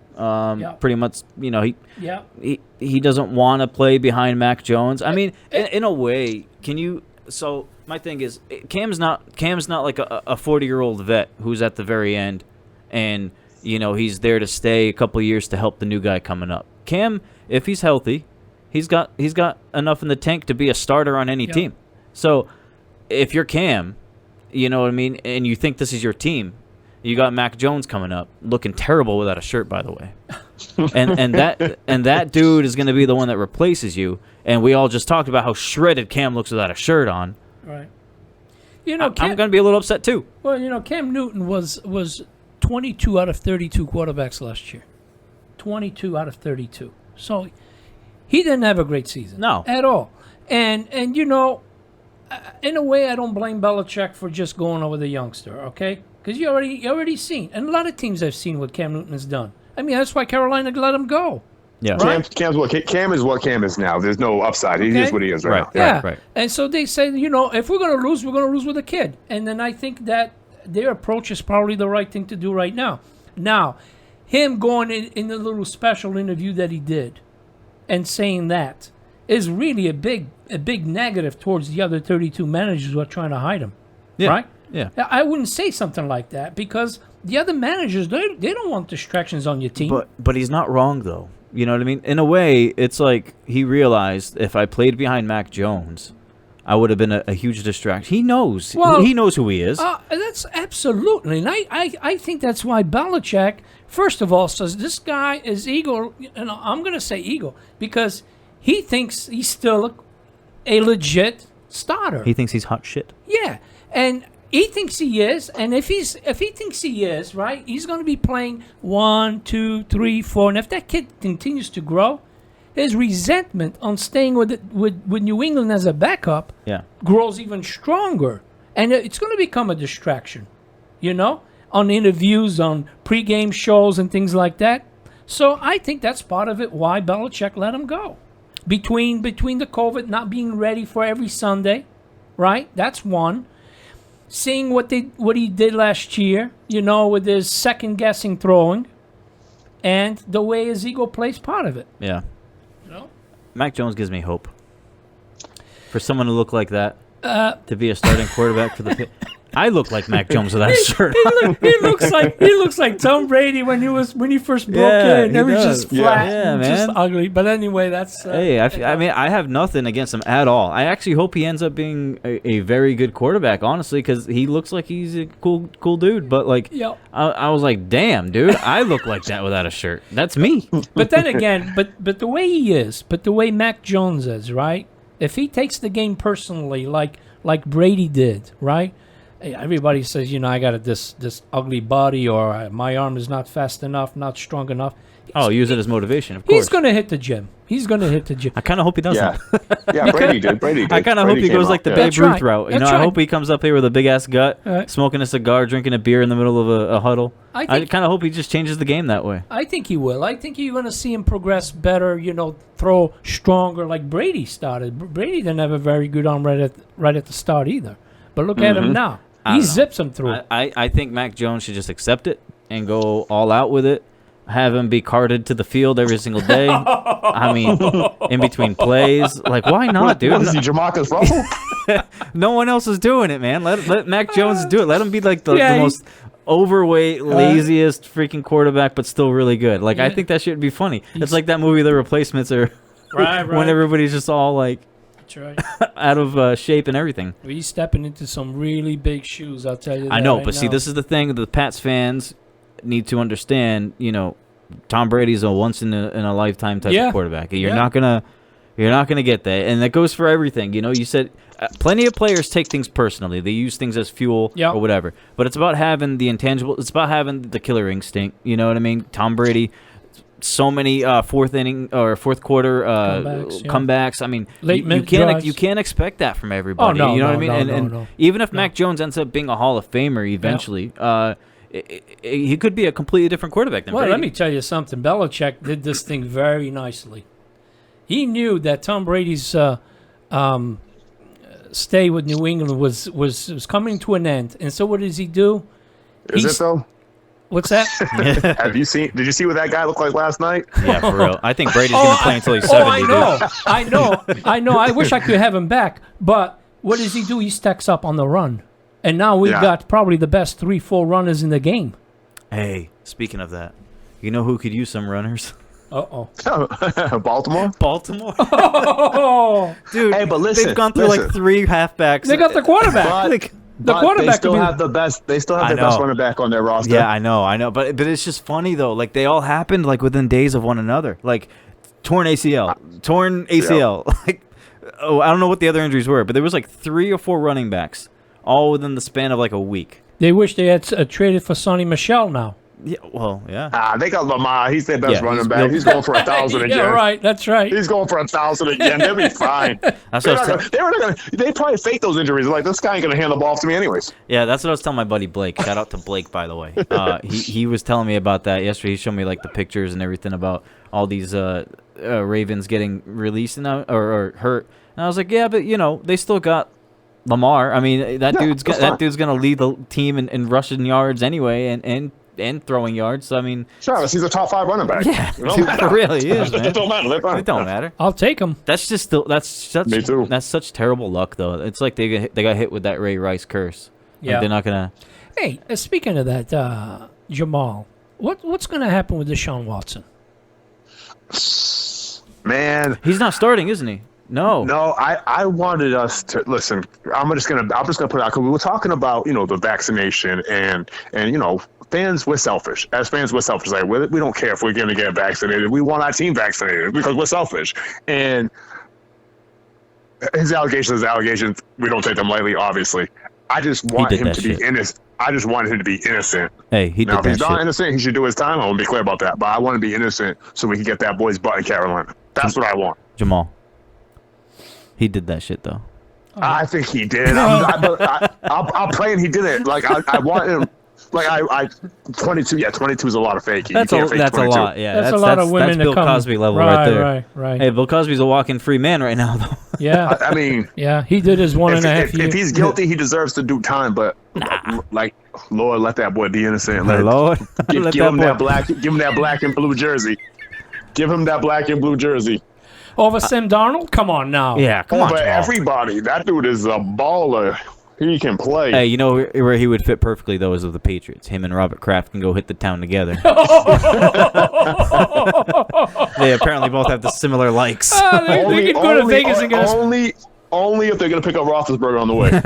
Pretty much, you know, he doesn't want to play behind Mac Jones. I mean, in a way, can you? So my thing is, Cam's not like a 40-year-old vet who's at the very end, and you know he's there to stay a couple of years to help the new guy coming up. Cam, if he's healthy, he's got enough in the tank to be a starter on any team. So if you're Cam, you know what I mean, and you think this is your team, you got Mac Jones coming up, looking terrible without a shirt, by the way, and that dude is going to be the one that replaces you. And we all just talked about how shredded Cam looks without a shirt on. Right. You know, I'm going to be a little upset too. Well, you know, Cam Newton was 22 out of 32 quarterbacks last year. 22 out of 32. So he didn't have a great season. No, at all. And you know, in a way, I don't blame Belichick for just going over the youngster, okay? Because you already seen, and a lot of teams have seen what Cam Newton has done. I mean, that's why Carolina let him go. Yeah, right? Cam is what Cam is now. There's no upside. He is what he is right now. Yeah. Right. And so they say, you know, if we're going to lose, we're going to lose with a kid. And then I think that their approach is probably the right thing to do right now. Now, him going in the little special interview that he did and saying that is really a big negative towards the other 32 managers who are trying to hide him. Yeah. Right? Yeah. I wouldn't say something like that because the other managers, they don't want distractions on your team. But he's not wrong, though. You know what I mean? In a way, it's like he realized if I played behind Mac Jones, I would have been a huge distraction. He knows. He knows who he is. That's absolutely. And I think that's why Belichick, first of all, says this guy is ego. And I'm going to say ego because he thinks he's still a legit starter. He thinks he's hot shit. Yeah. And he thinks he is, and if he thinks he is, right, he's going to be playing 1, 2, 3, 4, and if that kid continues to grow, his resentment on staying with New England as a backup grows even stronger, and it's going to become a distraction, you know, on interviews, on pregame shows, and things like that. So I think that's part of it. Why Belichick let him go, between the COVID, not being ready for every Sunday, right? That's one. Seeing what he did last year, you know, with his second-guessing throwing, and the way his ego plays part of it. Yeah. You know? Mac Jones gives me hope. For someone to look like that, to be a starting quarterback for the... I look like Mac Jones without a shirt. He looks like Tom Brady when he first broke in. He was just flat, and just ugly. But anyway, that's. Hey, I mean, I have nothing against him at all. I actually hope he ends up being a very good quarterback, honestly, because he looks like he's a cool dude. But like, I was like, damn, dude, I look like that without a shirt. That's me. But then again, but the way he is, but the way Mac Jones is, right? If he takes the game personally, like Brady did, right? Everybody says, you know, I got this ugly body, or my arm is not fast enough, not strong enough. Use it as motivation, of course. He's going to hit the gym. I kind of hope he does that. Yeah, Brady did. I kind of hope he goes like the Babe Ruth route. You know, I hope he comes up here with a big-ass gut, smoking a cigar, drinking a beer in the middle of a huddle. I kind of hope he just changes the game that way. I think he will. I think you're going to see him progress better, you know, throw stronger like Brady started. Brady didn't have a very good arm right at the start either. But look at him now. He zips him through. I think Mac Jones should just accept it and go all out with it. Have him be carted to the field every single day. I mean, in between plays. Like, why not, dude? What is he, Jamarcus Russell? No one else is doing it, man. Let Mac Jones do it. Let him be like the most overweight, laziest freaking quarterback, but still really good. Like, I think that should be funny. It's like that movie, The Replacements, or right. when everybody's just all like, that's right. out of shape and everything. Well, he's stepping into some really big shoes, I'll tell you that. I know, but see, this is the thing. The Pats fans, need to understand, Tom Brady's a once in a lifetime type of quarterback. You're not gonna get that, and that goes for everything. You said plenty of players take things personally. They use things as fuel or whatever. But it's about having the intangible. It's about having the killer instinct. You know what I mean? Tom Brady, so many fourth inning or fourth quarter comebacks. I mean, you can't expect that from everybody. Oh, no, you know no, what I mean? no, And no. even if Mac Jones ends up being a Hall of Famer eventually, he could be a completely different quarterback than Well, Brady. let me tell you something. Belichick did this thing very nicely. He knew that Tom Brady's stay with New England was coming to an end, and so what does he do? Is it though? What's that? Did you see what that guy looked like last night? Yeah, for real. I think Brady's going to play until he's 70. I know. I wish I could have him back, but what does he do? He stacks up on the run, and now we've got probably the best 3-4 runners in the game. Hey, speaking of that, you know who could use some runners? Baltimore. Oh, Dude, hey, but listen, they've gone through like 3 halfbacks. they got the quarterback. The quarterback they still could be- have the best. They still have the best running back on their roster. Yeah, I know, but it's just funny though. Like they all happened like within days of one another. Like torn ACL. Like, I don't know what the other injuries were, but there was like 3 or 4 running backs all within the span of like a week. They wish they had traded for Sonny Michel now. Yeah, well, yeah. They got Lamar. He's their best running back. He's going for 1,000 again. Yeah, right. That's right. He's going for 1,000 again. They'll be fine. They probably fake those injuries. Like, this guy ain't going to hand the ball off to me anyways. Yeah, that's what I was telling my buddy Blake. Shout out to Blake, by the way. He was telling me about that yesterday. He showed me like the pictures and everything about all these Ravens getting released or hurt. And I was like, yeah, but they still got Lamar. I mean, that dude's gonna lead the team in rushing yards anyway, and throwing yards. So I mean, Travis, he's a top 5 running back. Yeah, dude, for real, he is, man. It don't matter. It don't matter. I'll take him. That's just still Me too. That's such terrible luck, though. It's like they got hit with that Ray Rice curse. Like, Yeah. they're not gonna. Hey, speaking of that, Jamal, what's going to happen with Deshaun Watson? Man, He's not starting, isn't he? No. no, I wanted us to listen. I'm just gonna put it out because we were talking about the vaccination and fans, we're selfish. As fans, we're selfish. Like we don't care if we're gonna get vaccinated. We want our team vaccinated because we're selfish. And his allegations, we don't take them lightly. Obviously, I just want him to be innocent. I just wanted him to be innocent. Hey, he Now, did if he's that not shit. innocent, he should do his time. I want to be clear about that. But I want to be innocent so we can get that boy's butt in Carolina. That's what I want. Jamal. He did that shit though. I think he did. I'm praying he did it. Like I want him. Like 22. Yeah, 22 is a lot of fake. That's a lot. Yeah, That's a lot of women That's to Bill come. Cosby level right there. Right. Hey, Bill Cosby's a walking free man right now, though. Yeah. I mean, Yeah, he did his 1.5 if years. he's guilty, he deserves to do time. But like, Lord, let that boy be innocent. Lord, Give let him that that boy. black. Give him that black and blue jersey. Give him that black and blue jersey. Over Sam Darnold? Come on now. Yeah, come on, Over Jamal. everybody. That dude is a baller. He can play. Hey, you know where he would fit perfectly though is with the Patriots. Him and Robert Kraft can go hit the town together. They apparently both have the similar likes. They can go to Vegas and get us. Only if they're gonna pick up Roethlisberger on the way.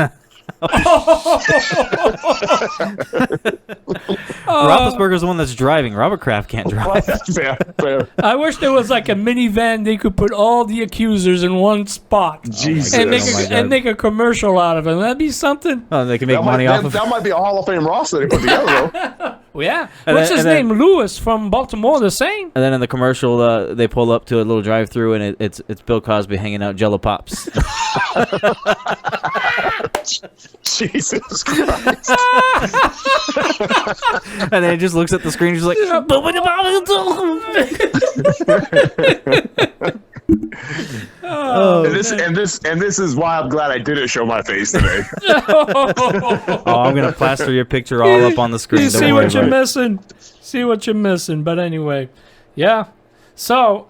Roethlisberger's the one that's driving. Robert Kraft can't drive. fair. I wish there was like a minivan they could put all the accusers in one spot. Jesus. And Oh my God. make a commercial out of it. That'd be something. Oh, they can make money off of. That might be a Hall of Fame roster they put together, though. Well, yeah. And What's then- his and then- name? Lewis from Baltimore, the same. And then in the commercial, they pull up to a little drive-through, and it's Bill Cosby hanging out Jello Pops. Jesus Christ. And then he just looks at the screen, he's like, Oh, And this is why I'm glad I didn't show my face today. oh, I'm gonna plaster your picture all up on the screen. You Don't see worry what you're about it. missing. See what you're missing. But anyway, yeah. So,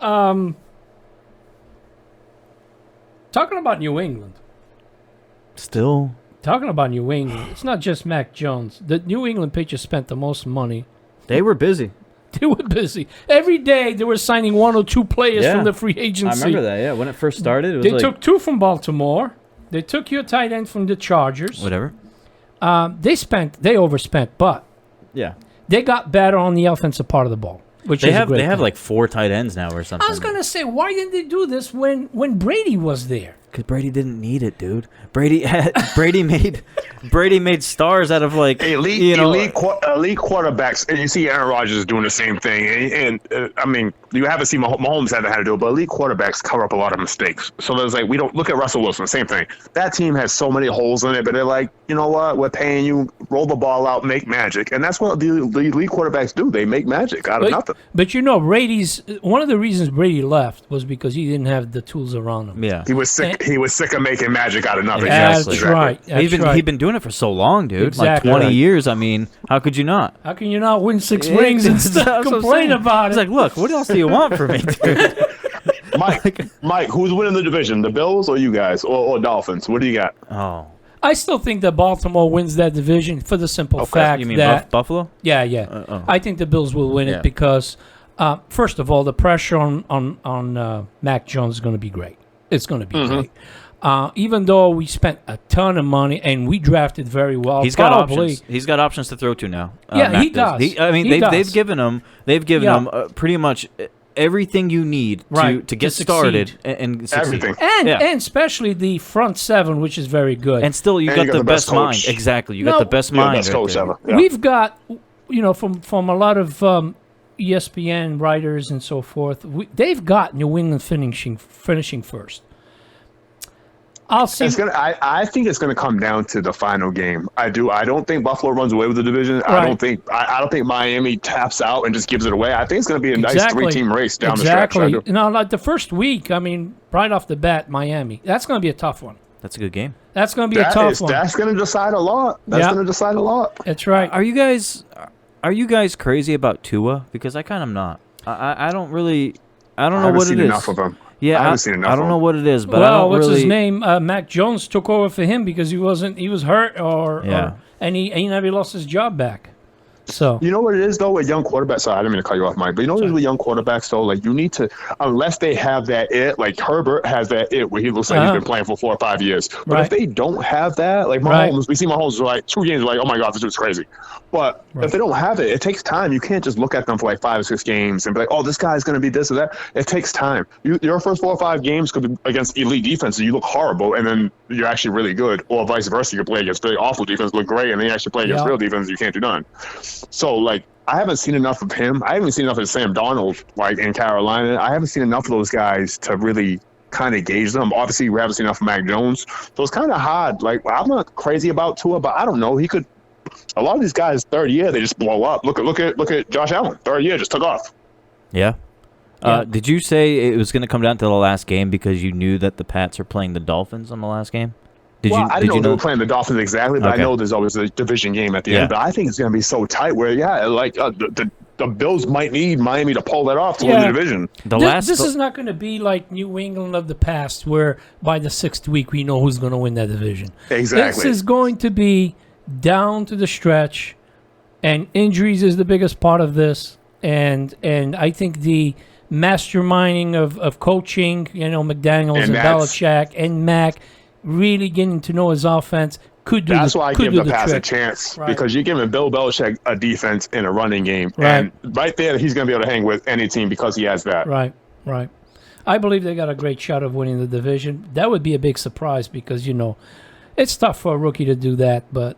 talking about New England. Still, Talking about New England, it's not just Mac Jones. The New England Patriots spent the most money. they were busy. They were busy. Every day they were signing 1 or 2 players Yeah. from the free agency. I remember that. Yeah, when it first started, it was They like took 2 from Baltimore. They took your tight end from the Chargers. whatever. They overspent, but Yeah, they got better on the offensive part of the ball, which They is a have great they have thing. like 4 tight ends now or something. I was gonna say, why didn't they do this when Brady was there? Because Brady didn't need it, dude. Brady made stars out of like elite quarterbacks, and you see Aaron Rodgers is doing the same thing. And I mean, you haven't seen Mahomes haven't had to do it, but elite quarterbacks cover up a lot of mistakes. So there's like we don't look at Russell Wilson, same thing. That team has so many holes in it, but they're like, you know what? We're paying you, roll the ball out, make magic, and that's what the elite quarterbacks do. They make magic out of nothing. But you know, one of the reasons Brady left was because he didn't have the tools around him. Yeah. He was sick. He was sick of making magic out of nothing. That's Exactly. right. That's right. He'd been doing it for so long, dude. Exactly. Like 20 Right. years. I mean, how could you not? How can you not win 6 rings and That's still what I'm complain saying. about He's it? like, look, what else do you want from me, dude? Mike, who's winning the division? The Bills or you guys or Dolphins? What do you got? Oh, I still think that Baltimore wins that division for the simple fact you mean that Buffalo? yeah. I think the Bills will win Yeah. it because first of all, the pressure on Mac Jones is going to be great. It's going to be great. Even though we spent a ton of money and we drafted very well, He's got probably, options. He's got options to throw to now. Yeah, Mac he does. I mean, He does. they've given him Yeah. pretty much everything you need Right, to get to started succeed. and succeed. Everything. and especially the front seven, which is very good. And still, you And got you the got the best best mind. coach. Exactly, you No, got the best You're the mind. best right coach there. ever. Yeah. We've got, from a lot of ESPN writers and so forth, they've got New England finishing first. I'll see. I think it's gonna come down to the final game. I do. I don't think Buffalo runs away with the division. I Right. don't think Miami taps out and just gives it away. I think it's gonna be a nice 3-team race down the stretch. I do. Now, like the first week, I mean, right off the bat, Miami. That's going to be a tough one. That's a good game. That's going to be a tough one. That's gonna decide a lot. That's Yeah. gonna decide a lot. That's right. Are you guys crazy about Tua? Because I kind of am not. I don't really. I don't I know haven't what seen it is. enough of him. Yeah, I haven't seen enough I don't of know him. what it is, but I Well, don't what's really. his name? Mac Jones took over for him because he was hurt Yeah. and he never lost his job back. So You know what it is though with young quarterbacks. Sorry, I didn't mean to cut you off, Mike. But you know what it is with young quarterbacks though. Like you need to, unless they have that it. Like Herbert has that it where he looks like he's been playing for 4 or 5 years. But Right. if they don't have that, like Right. Mahomes, we see Mahomes for like 2 games. Like, oh my god, this dude's crazy. But if they don't have it, it takes time. You can't just look at them for like 5 or 6 games and be like, oh, this guy's going to be this or that. It takes time. Your first 4 or 5 games could be against elite defenses. You look horrible, and then you're actually really good. Or vice versa, you play against really awful defense, look great, and then you actually play against Yeah. real defense, you can't do nothing. So like, I haven't seen enough of him. I haven't seen enough of Sam Darnold, like in Carolina. I haven't seen enough of those guys to really kind of gauge them. Obviously, we haven't seen enough of Mac Jones, so it's kind of hard. Like, I'm not crazy about Tua, but I don't know. He could. A lot of these guys, third year, they just blow up. Look at Josh Allen. Third year, just took off. Yeah. Yeah. Did you say it was going to come down to the last game because you knew that the Pats are playing the Dolphins on the last game? I didn't know they were playing the Dolphins exactly, but Okay. I know there's always a division game at the end. But I think it's going to be so tight where, the Bills might need Miami to pull that off to win the division. This is not going to be like New England of the past, where by the 6th week we know who's going to win that division. Exactly. This is going to be down to the stretch, and injuries is the biggest part of this. And I think the masterminding of coaching, McDaniels and Belichick and Mac, really getting to know his offense could do. That's why I give the Pats a trick. chance, Right. because you're giving Bill Belichick a defense in a running game, Right. and right there he's going to be able to hang with any team because he has that. Right. I believe they got a great shot of winning the division. That would be a big surprise because it's tough for a rookie to do that, but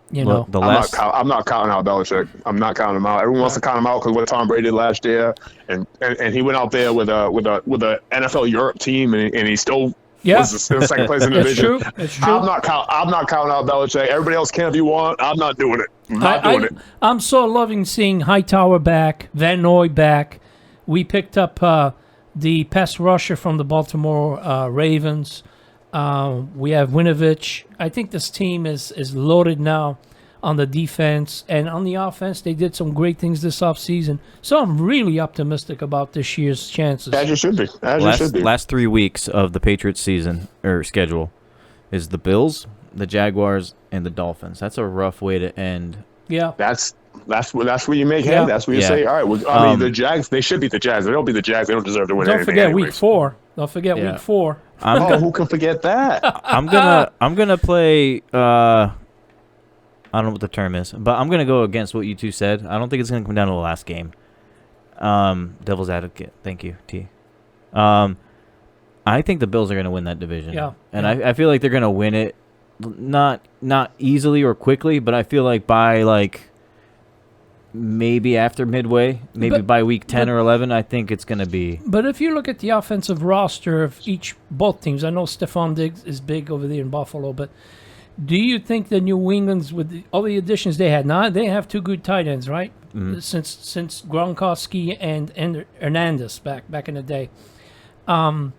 the I'm last. not counting out Belichick. I'm not counting him out. Everyone wants to count him out because what Tom Brady did last year, and he went out there with a NFL Europe team, and he still was still second place in the division. It's true. I'm not counting out Belichick. Everybody else can if you want. I'm not doing it. I'm not doing it. I'm so loving seeing Hightower back, Van Noy back. We picked up the pass rusher from the Baltimore Ravens. We have Winovich. I think this team is loaded now on the defense, and on the offense they did some great things this offseason. So I'm really optimistic about this year's chances. As you should be. As you should be. Last 3 weeks of the Patriots season or schedule is the Bills, the Jaguars, and the Dolphins. That's a rough way to end. Yeah. That's where you make hay. Yeah. That's where you say, all right. Well, I mean, the Jags. They should beat the Jags. They don't beat the Jags. They don't deserve to win Don't anything. forget anyways. week 4. Don't forget Yeah. week 4. Who can forget that? I'm gonna play. I'm I don't know what the term is, but I'm gonna go against what you two said. I don't think it's gonna come down to the last game. Devil's advocate. Thank you, T. I think the Bills are gonna win that division. Yeah. And I feel like they're gonna win it, not easily or quickly, but I feel like by like maybe after midway, maybe But- by week 10 or 11, I think it's gonna be. But if you look at the offensive roster of both teams, I know Stephon Diggs is big over there in Buffalo, but do you think the New England's, with all the additions they had, now they have two good tight ends, right? Since Gronkowski and Hernandez back in the day, and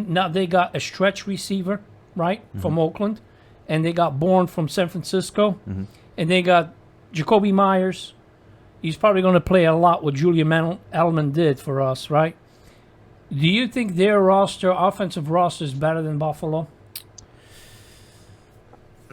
now they got a stretch receiver, right, from Oakland, and they got Bourne from San Francisco, and they got Jacoby Myers. He's probably going to play a lot what Julian Edelman did for us, right? Do you think their offensive roster, is better than Buffalo?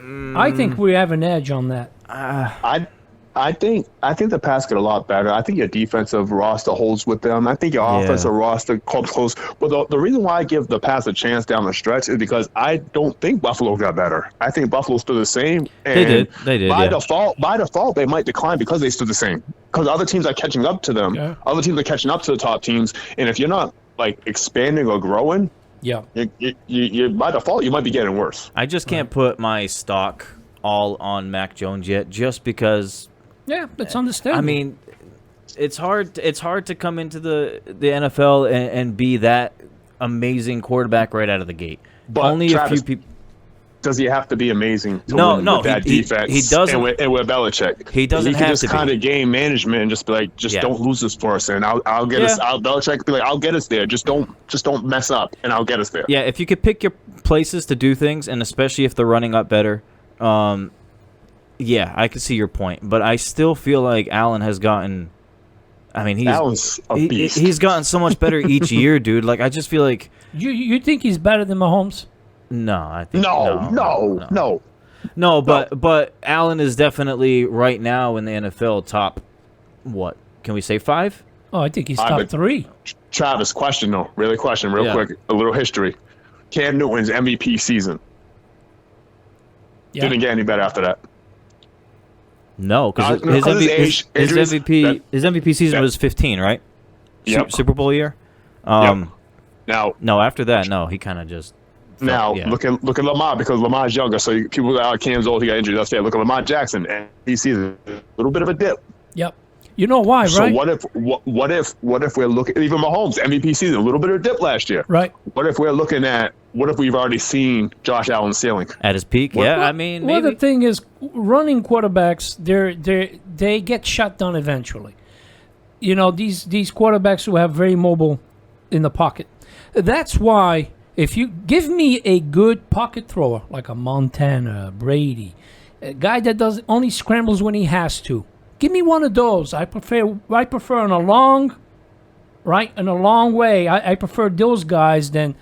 I think we have an edge on that. I think the Pats get a lot better. I think your defensive roster holds with them. I think your offensive roster comes close. But the reason why I give the Pats a chance down the stretch is because I don't think Buffalo got better. I think Buffalo stood the same. And They did. By default, they might decline because they stood the same. Because other teams are catching up to them. Yeah. Other teams are catching up to the top teams. And if you're not like expanding or growing, Yeah. you by default you might be getting worse. I just can't put my stock all on Mac Jones yet, just because. Yeah, that's understandable. I mean, it's hard to come into the NFL and be that amazing quarterback right out of the gate. But Only Travis, a few people. Does he have to be amazing to No, win no, with that he defense? doesn't. And with Belichick, He doesn't He can have just to be. kind of game management and just be like, Yeah. don't lose this for us, and I'll get us. Belichick be like, I'll get us there. Just don't mess up, and I'll get us there. Yeah, if you could pick your places to do things, and especially if they're running up better, yeah, I can see your point. But I still feel like Allen has gotten. I mean, Allen's a beast. he's gotten so much better each year, dude. Like, I just feel like you think he's better than Mahomes? no, I think No. No, but Allen is definitely right now in the NFL top. What can we say? 5? Oh, I think he's I top would- 3. Travis, question real Yeah. quick, a little history. Cam Newton's MVP season Yeah. didn't get any better after that. No, because No, his 'cause his MVP, age, injuries, his MVP season that- was 15, right? Yep. Super Bowl year. Now, No, after that, no, he kind of just. look at Lamar, because Lamar's younger, so people that are Cam's old, he got injured. That's fair. Look at Lamar Jackson, and he sees a little bit of a dip. Yep. You know why, So right? what if we're looking, even Mahomes MVP season, a little bit of dip last year. Right. What if we've already seen Josh Allen's ceiling? at his peak. What- Yeah, I mean, Well, maybe. the thing is, running quarterbacks, they get shut down eventually. You know, these quarterbacks who have very mobile in the pocket. That's why if you give me a good pocket thrower like a Montana, Brady, a guy that does only scrambles when he has to, give me one of those. I prefer in a long, right, in a long way. I prefer those guys than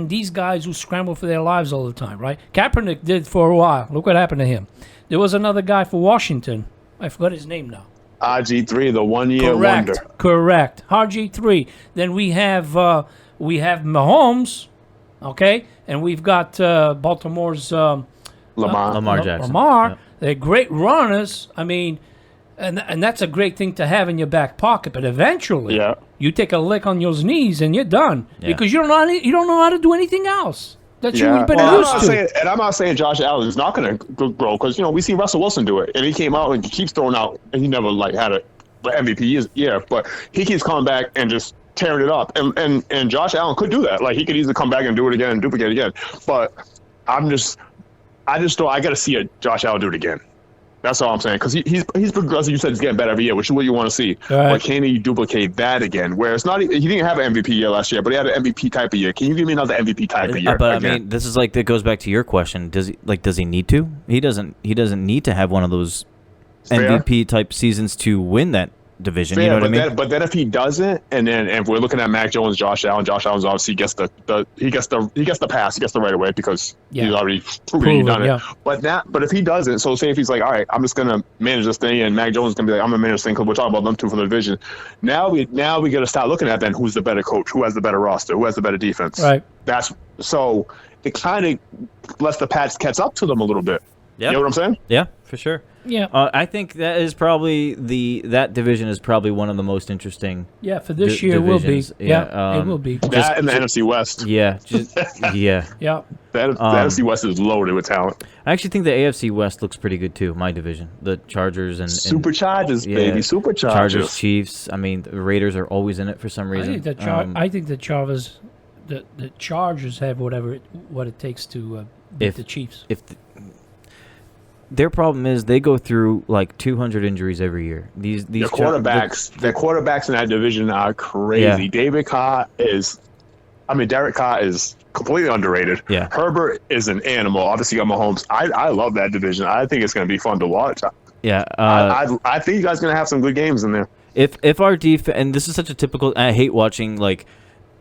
these guys who scramble for their lives all the time, right? Kaepernick did for a while. Look what happened to him. There was another guy for Washington. I forgot his name now. RG3, the 1 year wonder. Correct. RG3. Then we have Mahomes, okay, and we've got Baltimore's Lamar Jackson. Lamar. Yeah. They're great runners. I mean, and that's a great thing to have in your back pocket. But eventually, Yeah. you take a lick on your knees and you're done Yeah. because you don't know how to do anything else. That's Yeah, you've been well, used to. I'm not saying Josh Allen is not going to grow, because we see Russell Wilson do it, and he came out and he keeps throwing out, and he never had a MVP year, but he keeps coming back and just tearing it up, and Josh Allen could do that. Like, he could easily come back and do it again and duplicate it again. But I got to see Josh Allen do it again. That's all I'm saying, because he's progressive. You said he's getting better every year, which is what you want to see. Right. But can he duplicate that again? Where it's not, he didn't have an MVP year last year, but he had an MVP type of year. Can you give me another MVP type of year? But again? I mean, this is like that goes back to your question. Does he need to? He doesn't need to have one of those Fair. MVP type seasons to win that division. Fair, You know what I mean? but then if he doesn't, and then if we're looking at Mac Jones, Josh Allen's obviously gets the pass, he gets the right away, because Yeah. he's already proven he's done it. yeah. But if he doesn't, so say if he's like, all right, I'm just gonna manage this thing, and Mac Jones is gonna be like, I'm gonna manage this thing, because we're talking about them two from the division. Now we gotta start looking at then who's the better coach, who has the better roster, who has the better defense. Right. That's so it kind of lets the Pats catch up to them a little bit. Yeah. You know what I'm saying? Yeah, for sure. Yeah. I think that is probably that division is probably one of the most interesting. Yeah, for this year it will be. divisions. Yeah, it will be. That and the NFC West. Yeah, yeah. Yeah. The NFC West is loaded with talent. I actually think the AFC West looks pretty good too. My division, the Chargers and Superchargers, yeah, baby, Superchargers. Chargers, Chiefs. I mean, the Raiders are always in it for some I reason. think the Chargers have what it takes to beat the Chiefs. Their problem is they go through like 200 injuries every year. These their quarterbacks in that division are crazy. Yeah. Derek Carr is completely underrated. Yeah. Herbert is an animal. Obviously, you got Mahomes. I love that division. I think it's going to be fun to watch. Yeah. I think you guys are going to have some good games in there. If our defense, and this is such a typical, I hate watching like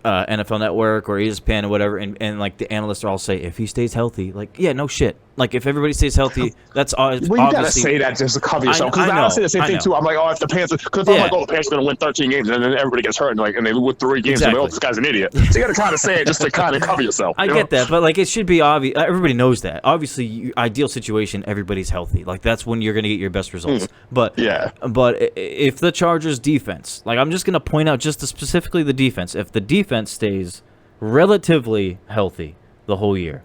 NFL Network or ESPN or whatever, and like the analysts all say if he stays healthy, like yeah, no shit. Like if everybody stays healthy, that's well, you gotta say that just to cover yourself. Because I say the same thing too. I'm like, oh, if the Panthers, because I'm like, oh, the Panthers are gonna win 13 games, and then everybody gets hurt, and they win 3 games, and like, oh, this guy's an idiot. So you gotta kind of say it just to kind of cover yourself. I get that, but like it should be obvious. Everybody knows that. Obviously, ideal situation, everybody's healthy. Like that's when you're gonna get your best results. But if the Chargers defense, like I'm just gonna point out just specifically the defense. If the defense stays relatively healthy the whole year,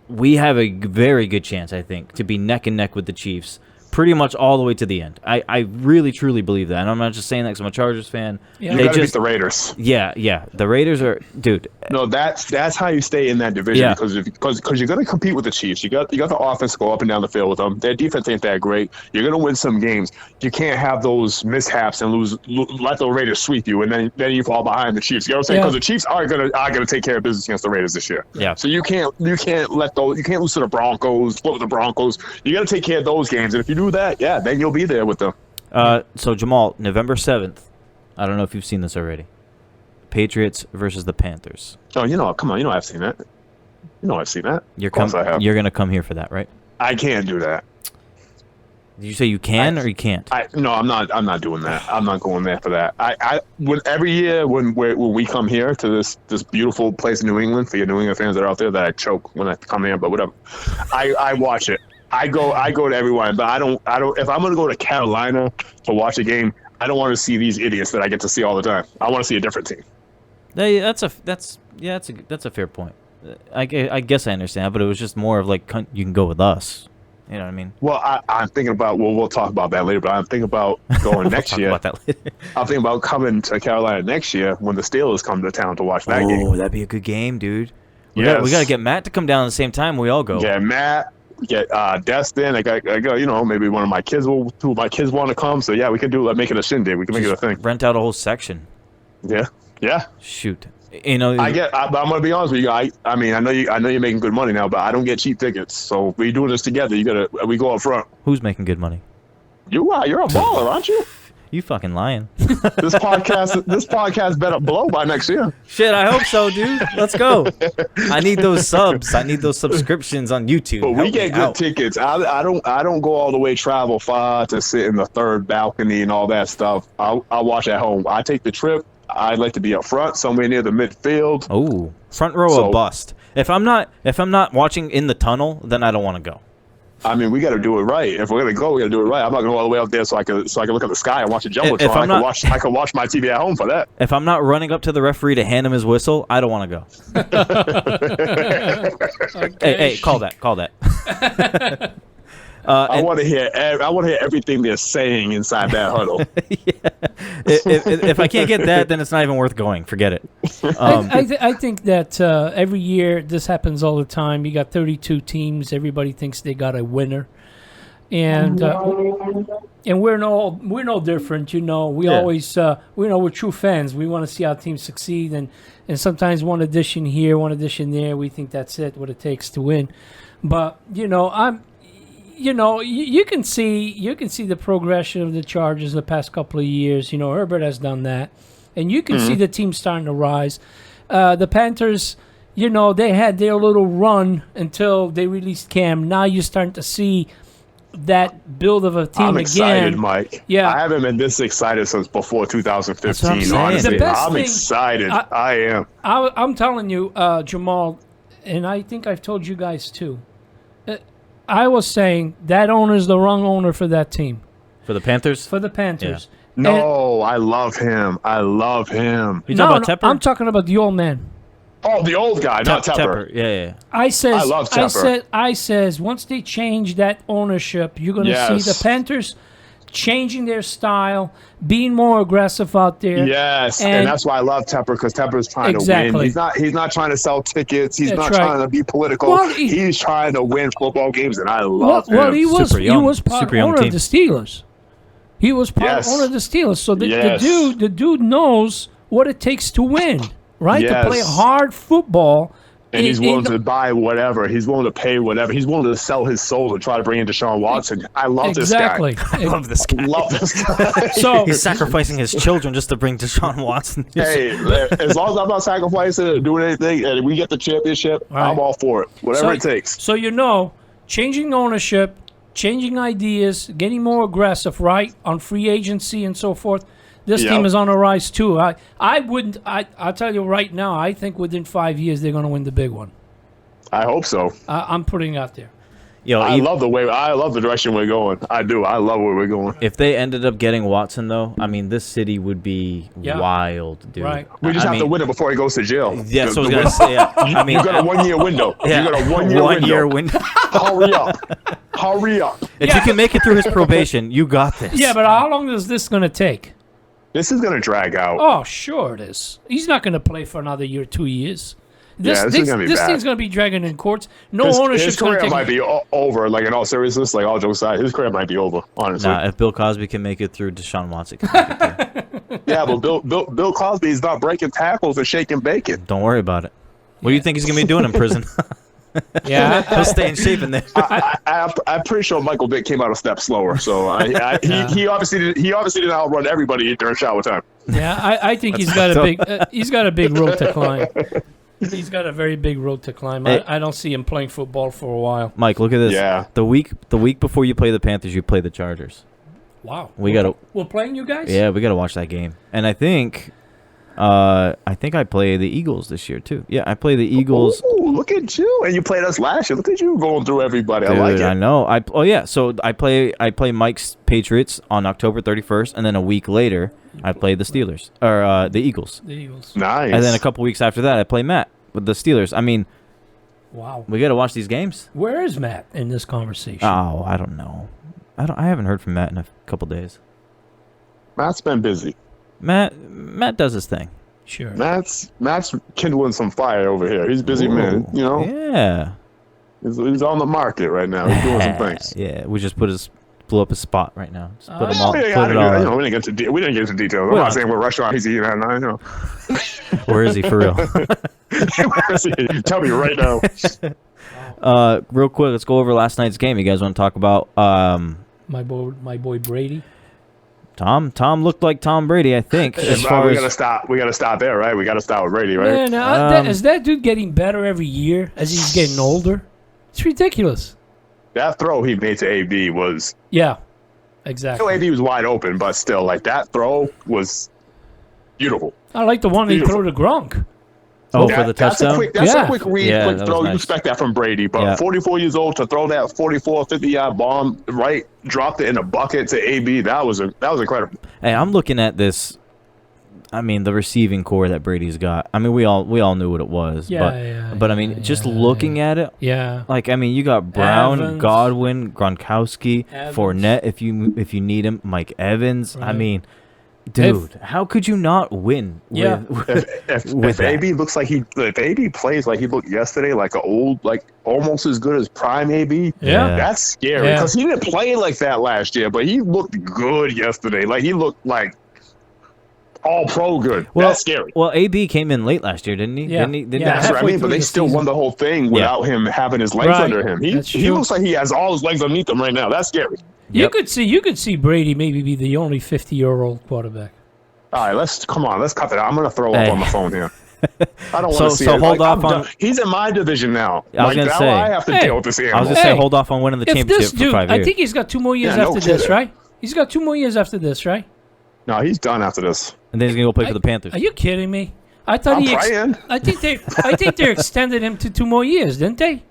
we have a very good chance, I think, to be neck and neck with the Chiefs pretty much all the way to the end. I really, truly believe that. And I'm not just saying that because I'm a Chargers fan. Yeah. You gotta beat the Raiders. Yeah. The Raiders are, dude. No, that's how you stay in that division because you're gonna compete with the Chiefs. You got the offense go up and down the field with them. Their defense ain't that great. You're gonna win some games. You can't have those mishaps and let the Raiders sweep you, and then you fall behind the Chiefs. You know what I'm saying? Because the Chiefs are gonna take care of business against the Raiders this year. Yeah. So you can't lose to the Broncos, split with the Broncos. You gotta take care of those games, and if you do that, then you'll be there with them. So Jamal, November 7th. I don't know if you've seen this already. Patriots versus the Panthers. Oh, come on, I've seen that. I've seen that. You're gonna come here for that, right? I can't do that. Did you say you can or you can't? No, I'm not doing that. I'm not going there for that. Every year when we come here to this beautiful place in New England, for your New England fans that are out there, that I choke when I come here, but whatever. I watch it. I go to everyone, but I don't. If I'm gonna go to Carolina to watch a game, I don't want to see these idiots that I get to see all the time. I want to see a different team. That's a fair point. I guess I understand, but it was just more of like you can go with us. You know what I mean? Well, I'm thinking about. Well, we'll talk about that later. But I'm thinking about going next year. About that later. I'm thinking about coming to Carolina next year when the Steelers come to town to watch that game. Oh, that'd be a good game, dude. We got to get Matt to come down at the same time. We all go. Yeah, Matt. Get Destin. I go. Maybe two of my kids want to come. So yeah, we can make it a shindig. We can make it a thing. Rent out a whole section. Yeah. Shoot. I'm gonna be honest with you. I mean, I know you're making good money now, but I don't get cheap tickets. So if we doing this together, we go up front. Who's making good money? You are. You're a baller, aren't you? You fucking lying. This podcast better blow by next year. Shit, I hope so, dude. Let's go. I need those subs. I need those subscriptions on YouTube. But we get good tickets. I don't go all the way travel far to sit in the third balcony and all that stuff. I'll watch at home. I take the trip. I like to be up front, somewhere near the midfield. Oh, front row or bust. If I'm not watching in the tunnel, then I don't want to go. I mean, we got to do it right. If we're gonna go, we got to do it right. I'm not gonna go all the way up there so I can look at the sky and watch a jumbotron. I can watch my TV at home for that. If I'm not running up to the referee to hand him his whistle, I don't want to go. Hey, call that. I want to hear everything they're saying inside that huddle. If I can't get that, then it's not even worth going. Forget it. I think that every year this happens all the time. You got 32 teams. Everybody thinks they got a winner, and we're no different. We always we're true fans. We want to see our team succeed, and sometimes one addition here, one addition there. We think that's what it takes to win. But you can see the progression of the Chargers the past couple of years. Herbert has done that, and you can see the team starting to rise. The Panthers, they had their little run until they released Cam. Now you're starting to see that build of a team again. I'm excited, Mike. Yeah, I haven't been this excited since before 2015. Honestly, I'm excited. I am. I'm telling you, Jamal, and I think I've told you guys too. I was saying that owner's the wrong owner for that team, For the Panthers? for the Panthers. No, I love him. I love him. You talking about Tepper? I'm talking about the old man. Oh, the old guy, not Tepper. Yeah. I love Tepper. I says once they change that ownership, you're going to see the Yes. Panthers changing their style, being more aggressive out there. Yes, and And- that's why I love Tepper, because Tepper's trying to Exactly. win. He's not trying to sell tickets. He's That's not right. trying to be political. Well, He's trying to win football games, and I Well, love him. he was Super young- part super young owner team. of the Steelers. He was part Yes. owner of the Steelers. So Yes. the dude knows what it takes to win, right? To play Yes. hard football. And he's in willing the- to buy whatever. He's willing to pay whatever. He's willing to sell his soul to try to bring in Deshaun Watson. I love exactly. this guy. I love this guy. Love this guy. So He's sacrificing his children just to bring Deshaun Watson. Hey, as long as I'm not sacrificing or doing anything, and we get the championship, Right. I'm all for it. Whatever it takes. So changing ownership, changing ideas, getting more aggressive, right, on free agency and so forth. This Yep. team is on the rise too. I'll tell you right now, I think within 5 years they're going to win the big one. I hope so. I'm putting it out there. Yo, I love the direction we're going. I do. I love where we're going. if they ended up getting Watson, though, I mean, this city would be Yeah. wild, dude. Right. We just I have to mean, win it before he goes to jail. Yeah, so I was gonna say. Yeah. I mean, You got a 1 year window. yeah, You got a 1 year window. 1 year window. Hurry up. Hurry up. If you can make it through his probation, you got this. Yeah, but how long is this going to take? This is going to drag out. Oh, sure it is. He's not going to play for another year, 2 years. Yeah, this is gonna be this bad. thing's going to be dragging in courts. No His ownership's going career to take. might be over. Like in all seriousness, like all jokes aside, his career might be over. Honestly, Nah, if Bill Cosby can make it through, Deshaun Watson can make it through. yeah, but Bill Cosby is not breaking tackles and shaking bacon. Don't worry about it. What do you think he's gonna be doing in prison? Yeah, He'll stay in shape in there. I'm pretty sure Michael Vick came out a step slower. So he obviously didn't outrun everybody during shower time. yeah. I think he's got a big. He's got a big road to climb. He's got a very big road to climb. Hey. I don't see him playing football for a while. Mike, look at this. Yeah. The week before you play the Panthers, you play the Chargers. Wow. We gotta. We're playing you guys. Yeah, we gotta watch that game. And I think I play the Eagles this year too. Yeah, I play the Eagles. Ooh, look at you! And you played us last year. Look at you going through everybody. Dude, I like it. I know. So I play Mike's Patriots on October 31st, and then a week later I play the Steelers or the Eagles, The Eagles. Nice. and then a couple weeks after that I play Matt with the Steelers. I mean, Wow. we gotta watch these games. Where is Matt in this conversation? Oh, I don't know. I haven't heard from Matt in a couple days. Matt's been busy. Matt does his thing. Sure. Matt's kindling some fire over here. He's a busy man. You know, Yeah. he's on the market right now. He's doing some things. Yeah, we just blew up his spot right now. Just put him all, Yeah, put it all. you know, we didn't get into details. I'm Well- not saying what restaurant he's eating at. I know. Where is he for real? Tell me right now. Real quick, let's go over last night's game. You guys want to talk about My boy Brady. Tom looked like Tom Brady, I think. As far we as gotta stop there, right? We gotta start with Brady, right? Man, is that dude getting better every year as he's getting older? It's ridiculous. That throw he made to AB was. Yeah, I know exactly. AB was wide open, but still, like that throw was beautiful. I like the one he Beautiful. threw to Gronk. for the touchdown. That's Yeah. a quick read, Yeah, quick that throw. was You nice. expect that from Brady, but Yeah. 44 years old to throw that 44, 50-yard bomb, right? Dropped it in a bucket to AB. That was incredible. Hey, I'm looking at this. I mean, the receiving core that Brady's got. I mean, we all knew what it was. But I mean, just looking at it, Yeah. like I mean, you got Brown, Evans. Godwin, Gronkowski, Evans. Fournette if you need him, Mike Evans. I Right. mean, dude, how could you not win? Yeah. If that. AB looks like if AB plays like he looked yesterday, like an old, like almost as good as prime AB, Yeah. that's scary Yeah. because he didn't play like that last year, but he looked good yesterday. Like he looked like all pro good. That's scary. Well, AB came in late last year, didn't he? Yeah. Didn't he? Yeah. That's what I halfway mean, but through they the still season. won the whole thing without him having his legs Right. under him. That's He true. looks like he has all his legs underneath him right now. That's scary. You Yep. could see Brady maybe be the only 50-year-old quarterback. All right, let's cut that out. I'm gonna throw up Hey. on the phone here. I don't So- want to see so it. hold off I'm on- done. He's in my division now. I was Like, gonna now say. I have to Hey. deal with this I was animal. gonna say Hey, hold off on winning the If championship this dude, for 5 I years. think he's got 2 more years Yeah, no after this, kidding. right? He's got 2 more years after this, right? No, he's done after this. And then he's gonna go play for the Panthers. Are you kidding me? I thought I'm he. praying. I think they extended him to 2 more years, didn't they?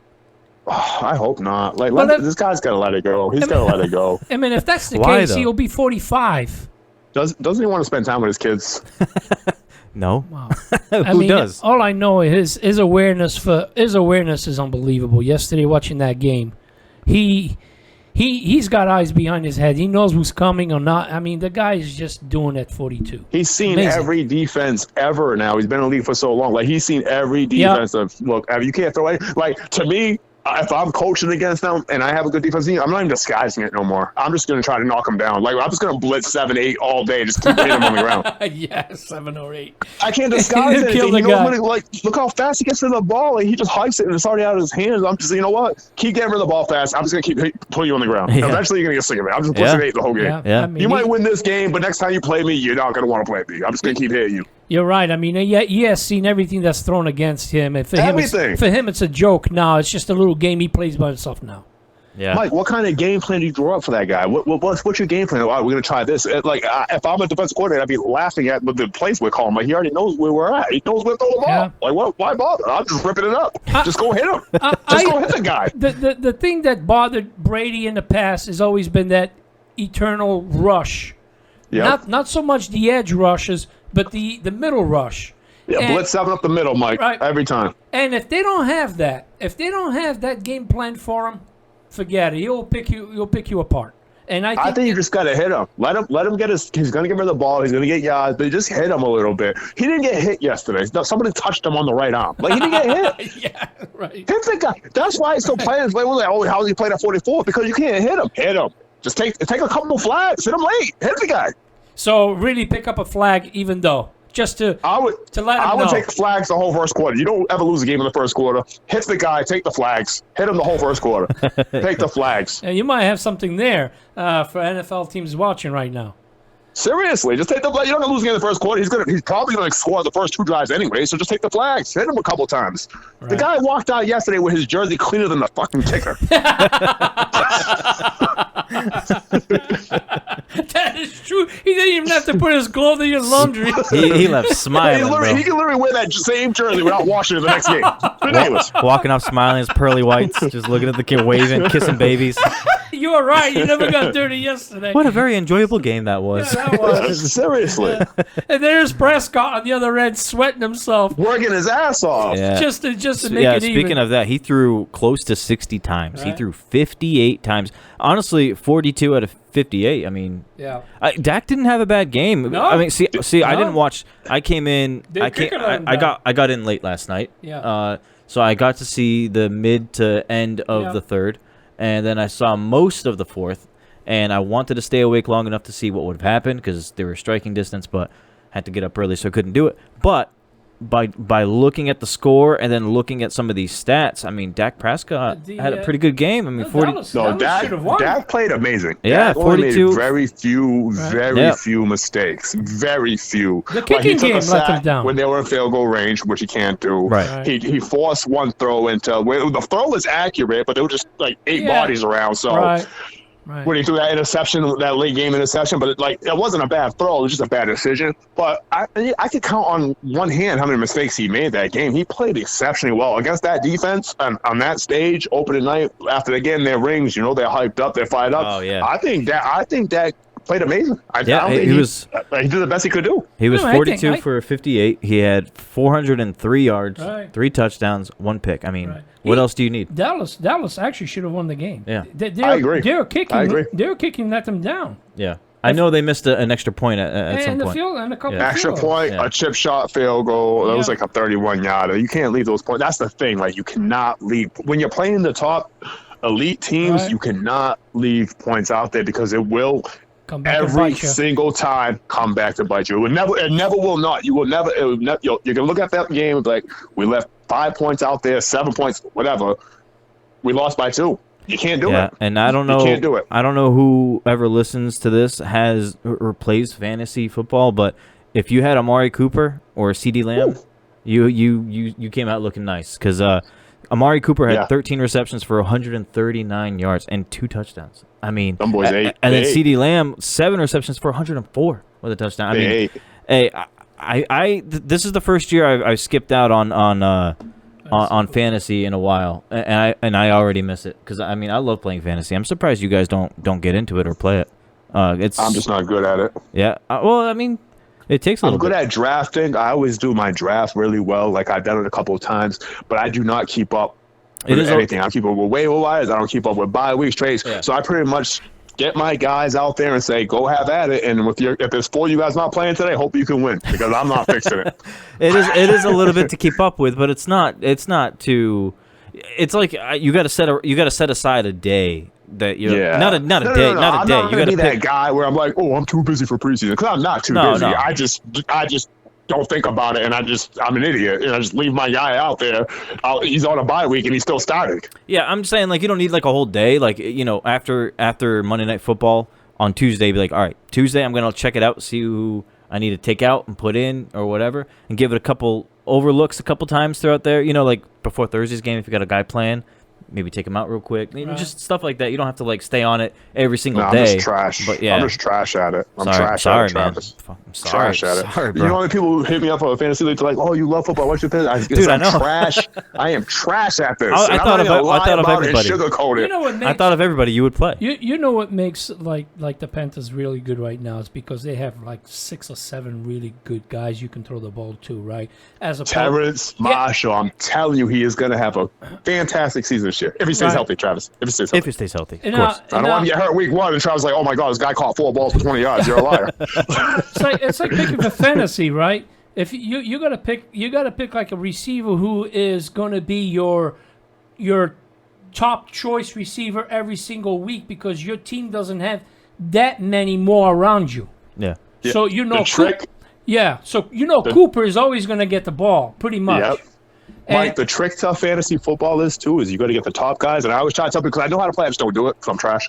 I hope not. Like, Well, this guy's got to let it go. He's got to let it go. I mean, if that's the Why, case, though? he'll be 45. Doesn't he want to spend time with his kids? No. Wow. Who does? All I know is his awareness is unbelievable. Yesterday, watching that game, he's got eyes behind his head. He knows who's coming or not. I mean, the guy is just doing it 42. He's seen Amazing. every defense ever now. He's been in the league for so long. Like, he's seen every defensive look. You can't throw it. Like, to me, if I'm coaching against them and I have a good defense team, I'm not even disguising it no more. I'm just going to try to knock them down. Like, I'm just going to blitz 7-8 all day. Just keep hitting them on the ground. Yeah, 7 or 8. I can't disguise He'll it. kill the You know, guy. like, look how fast he gets to the ball. Like, he just hikes it and it's already out of his hands. I'm just, you know what? Keep getting rid of the ball fast. I'm just going to keep putting you on the ground. Yeah. Eventually, you're going to get sick of it. I'm just Yeah. blitzing 8 the whole game. Yeah. I mean, You might win this game, but next time you play me, you're not going to want to play me. I'm just going to keep hitting you. You're right. I mean, he has seen everything that's thrown against him. And Everything. For him, it's a joke now. It's just a little game he plays by himself now. Yeah. Mike, what kind of game plan do you draw up for that guy? What's your game plan? All right, we're going to try this. If I'm a defensive coordinator, I'd be laughing at the plays we're calling. Like, he already knows where we're at. He knows where to throw the ball. Yeah. Like, what? Why bother? I'm just ripping it up. Just go hit him. Just go hit the guy. The thing that bothered Brady in the past has always been that eternal rush. Yeah. Not so much the edge rushes, but the middle rush. Yeah, And- blitz 7 up the middle, Mike. Right. Every time. And if they don't have that game plan for him, forget it. He'll pick you apart. And I think you just got to hit him. Let him get his. He's going to get rid of the ball. He's going to get yards, but just hit him a little bit. He didn't get hit yesterday. No, somebody touched him on the right arm. Like, he didn't get hit. yeah, right. Hit the guy. That's why he's still playing. Like, oh, how's he playing at 44? Because you can't hit him. Hit him. Just take a couple of flags. Hit him late. Hit the guy. So really pick up a flag, even though just to I would let him know. take flags the whole first quarter. You don't ever lose a game in the first quarter. Hit the guy, take the flags. Hit him the whole first quarter. Take the flags. And you might have something there for NFL teams watching right now. Seriously, just take the flag. You're not gonna lose a game in the first quarter. He's probably gonna score the first 2 drives anyway. So just take the flags. Hit him a couple times. The guy walked out yesterday with his jersey cleaner than the fucking kicker. That is true. He didn't even have to put his glove in his laundry. he left smiling, He can literally wear that same jersey without washing it the next game. Ridiculous. bro. Walking off smiling, his pearly whites, just looking at the kid, waving, kissing babies. You were right. You never got dirty yesterday. What a very enjoyable game that was. Yeah, that was. Seriously. And there's Prescott on the other end sweating himself Working his ass off. Yeah. just to make it Speaking even. of that, he threw close to 60 times. He Right. threw 58 times. Honestly, 42 out of 58. I mean, Yeah. Dak didn't have a bad game. No. I mean, see, I No. didn't watch. I came in. Didn't I kick came. it on I down. got in late last night. Yeah. So I got to see the mid to end of Yeah. the third, and then I saw most of the fourth. And I wanted to stay awake long enough to see what would have happened because they were striking distance, but had to get up early, so I couldn't do it. But by looking at the score and then looking at some of these stats, I mean, Dak Prescott had a pretty good game. I mean, 40. Dallas No, should have won. Dak played amazing. Yeah, Dak only 42. made very Yeah. few mistakes. Very few. The Like, he kicking took a game let them sack down. when they were in field goal range, which he can't do. Right. Right. He forced one throw into the throw was accurate, but there were just like 8 Yeah. bodies around. So Right. Right. when he threw that interception, that late game interception, but it wasn't a bad throw. It was just a bad decision. But I could count on one hand how many mistakes he made that game. He played exceptionally well against that defense on that stage, opening night. After they get in their rings, they're hyped up, they're fired up. Oh, yeah. I think that played amazing. I Yeah, don't think he he did the best he could do. He was No, I 42 think for 58. He had 403 yards, Right. 3 touchdowns, 1 pick. I mean, Right. what else do you need? Dallas actually should have won the game. Yeah. I agree. They were kicking. I agree. They were kicking, let them down. Yeah. I know they missed an extra point at some And the point. field and a couple Yeah. of Extra field point, Yeah. a chip shot, field goal. That was Yeah. like a 31-yarder. You can't leave those points. That's the thing. Like, you cannot leave. When you're playing the top elite teams, Right. you cannot leave points out there because it will come back and every bite you. single time come back to bite you. It never will not. You will never. It will you're going to look at that game and be like, we left 5 points out there, 7 points, whatever. We lost by 2. You can't do Yeah, it. and I don't know. You can't do it. I don't know whoever listens to this has or plays fantasy football, but if you had Amari Cooper or CeeDee Lamb, you came out looking nice because Amari Cooper had Yeah. 13 receptions for 139 yards and 2 touchdowns. I mean, Them boys ate. and then They ate. CeeDee Lamb 7 receptions for 104 with a touchdown. I mean, They ate. hey, this is the first year I've skipped out on on fantasy in a while, and I already miss it because I mean I love playing fantasy. I'm surprised you guys don't get into it or play it. I'm just not good at it. Yeah. Well, I mean, it takes a little I'm good bit. at drafting. I always do my draft really well. Like I've done it a couple of times, but I do not keep up with anything. I keep up with waiver wires. I don't keep up with bye weeks trades. Yeah. So I pretty much get my guys out there and say, go have at it. And if there's 4 of you guys not playing today, hope you can win because I'm not fixing it. It is a little bit to keep up with, but it's not too. It's like you got to set aside a day that you're not a day. No, Not a day. I'm not You gonna got to be that pick. guy where I'm like, oh, I'm too busy for preseason because I'm not too No, busy. no. I just don't think about it, and I'm an idiot, and I just leave my guy out there. He's on a bye week, and he's still starting. Yeah, I'm saying like you don't need like a whole day. Like after Monday Night Football on Tuesday, be like, all right, Tuesday I'm gonna check it out, see who I need to take out and put in or whatever, and give it a couple overlooks a couple times throughout there. Like before Thursday's game, if you got a guy playing, maybe take him out real quick. Right. Just stuff like that. You don't have to like stay on it every single No, day. I'm just trash. But yeah, I'm just trash at it. I'm sorry, trash sorry, at it, man. Travis. I'm sorry. Trash at it. Sorry, bro. You know how many people who hit me up for a fantasy league? They're like, "Oh, you love football? What's your fantasy?" Dude, I I'm know. trash. I am trash at this. I And thought I'm not of- gonna I thought lie of about it and everybody. sugarcoat it. You know what makes I thought of everybody you would play. you know what makes like the Panthers really good right now is because they have like 6 or 7 really good guys you can throw the ball to, right? As a Terrence Marshall, I'm telling you, he is going to have a fantastic season this year if he stays Right. healthy, Travis. If he stays healthy. If he stays healthy, of And course. I don't want him to get hurt week 1 and Travis like, oh my god, this guy caught 4 balls for 20 yards. You're a liar. it's like picking for fantasy, right? If you gotta pick like a receiver who is gonna be your top choice receiver every single week because your team doesn't have that many more around you. Yeah. So the trick. Cooper is always gonna get the ball pretty much. Yep. Mike, the trick to fantasy football is too is you got to get the top guys, and I always try to tell people because I know how to play, I just don't do it because I'm trash.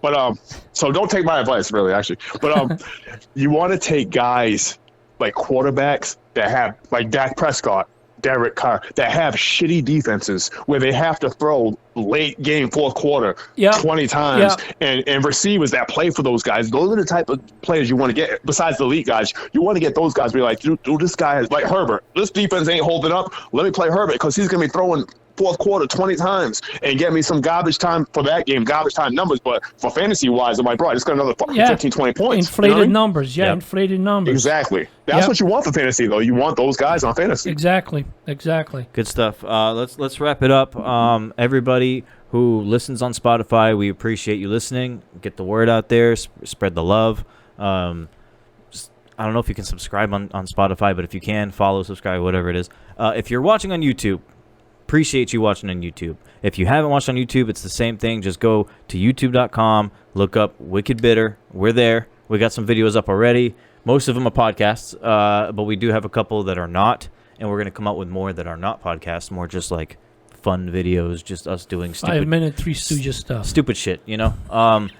But so don't take my advice, really, actually. But you want to take guys like quarterbacks that have like Dak Prescott, Derek Carr, that have shitty defenses where they have to throw late game fourth quarter Yeah. 20 times, Yeah. and receivers that play for those guys. Those are the type of players you want to get. Besides the elite guys, you want to get those guys. Be like, dude, this guy is like Herbert. This defense ain't holding up. Let me play Herbert because he's gonna be throwing fourth quarter 20 times and get me some garbage time for that game, garbage time numbers. But for fantasy wise, I'm like, bro, I just got another 15, 20 points. Inflated you know what I mean? numbers, Yep. inflated numbers. Exactly. That's Yep. what you want for fantasy, though. You want those guys on fantasy. Exactly. Good stuff. Let's wrap it up. Everybody who listens on Spotify, we appreciate you listening. Get the word out there. Spread the love. I don't know if you can subscribe on Spotify, but if you can, follow, subscribe, whatever it is. If you're watching on YouTube, appreciate you watching on YouTube. If you haven't watched on YouTube, it's the same thing. Just go to youtube.com, look up Wicked Bitter. We're there. We got some videos up already. Most of them are podcasts, but we do have a couple that are not, and we're going to come out with more that are not podcasts, more just like fun videos, just us doing 5-minute Three Stooges stuff. stupid shit, but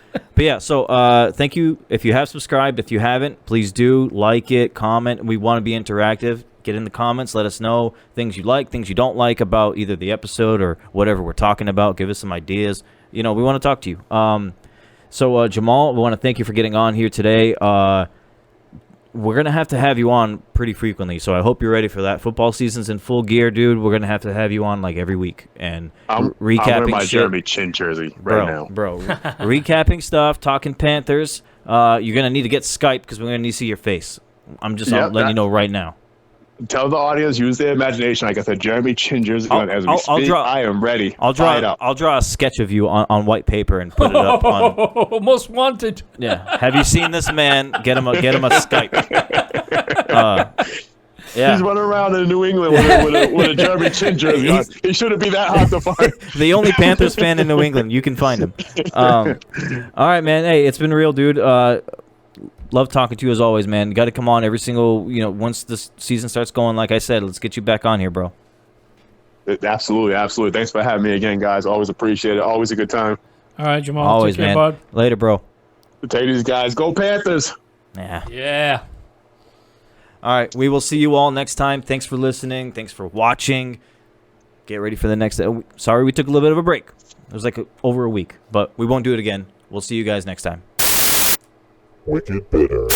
yeah, so thank you. If you have subscribed, if you haven't, please do like it, comment. We want to be interactive. Get in the comments, let us know things you like, things you don't like about either the episode or whatever we're talking about. Give us some ideas. We want to talk to you. So Jamal, we want to thank you for getting on here today. We're going to have you on pretty frequently, so I hope you're ready for that. Football season's in full gear, dude. We're going to have you on like every week and I'm recapping wearing my shit. Jeremy Chin jersey right now. Bro, recapping stuff, talking Panthers. You're going to need to get Skype because we're going to need to see your face. I'm just letting you know right now. Tell the audience, use their imagination. Like I said, Jeremy Chin jersey on as we speak. I am ready. I'll draw a sketch of you on white paper and put it up on. Most wanted. Yeah. Have you seen this man? Get him a Skype. Yeah. He's running around in New England with a Jeremy Chin jersey on. He shouldn't be that hard to find. The only Panthers fan in New England. You can find him. All right, man. Hey, it's been real, dude. Love talking to you as always, man. You got to come on every single, once this season starts going, like I said, let's get you back on here, bro. Absolutely, absolutely. Thanks for having me again, guys. Always appreciate it. Always a good time. All right, Jamal. Always, take care, man. bud. Later, bro. Take these guys. Go Panthers. Yeah. Yeah. All right. We will see you all next time. Thanks for listening. Thanks for watching. Get ready for the next. Sorry we took a little bit of a break. It was like over a week, but we won't do it again. We'll see you guys next time. Wicked Bitter.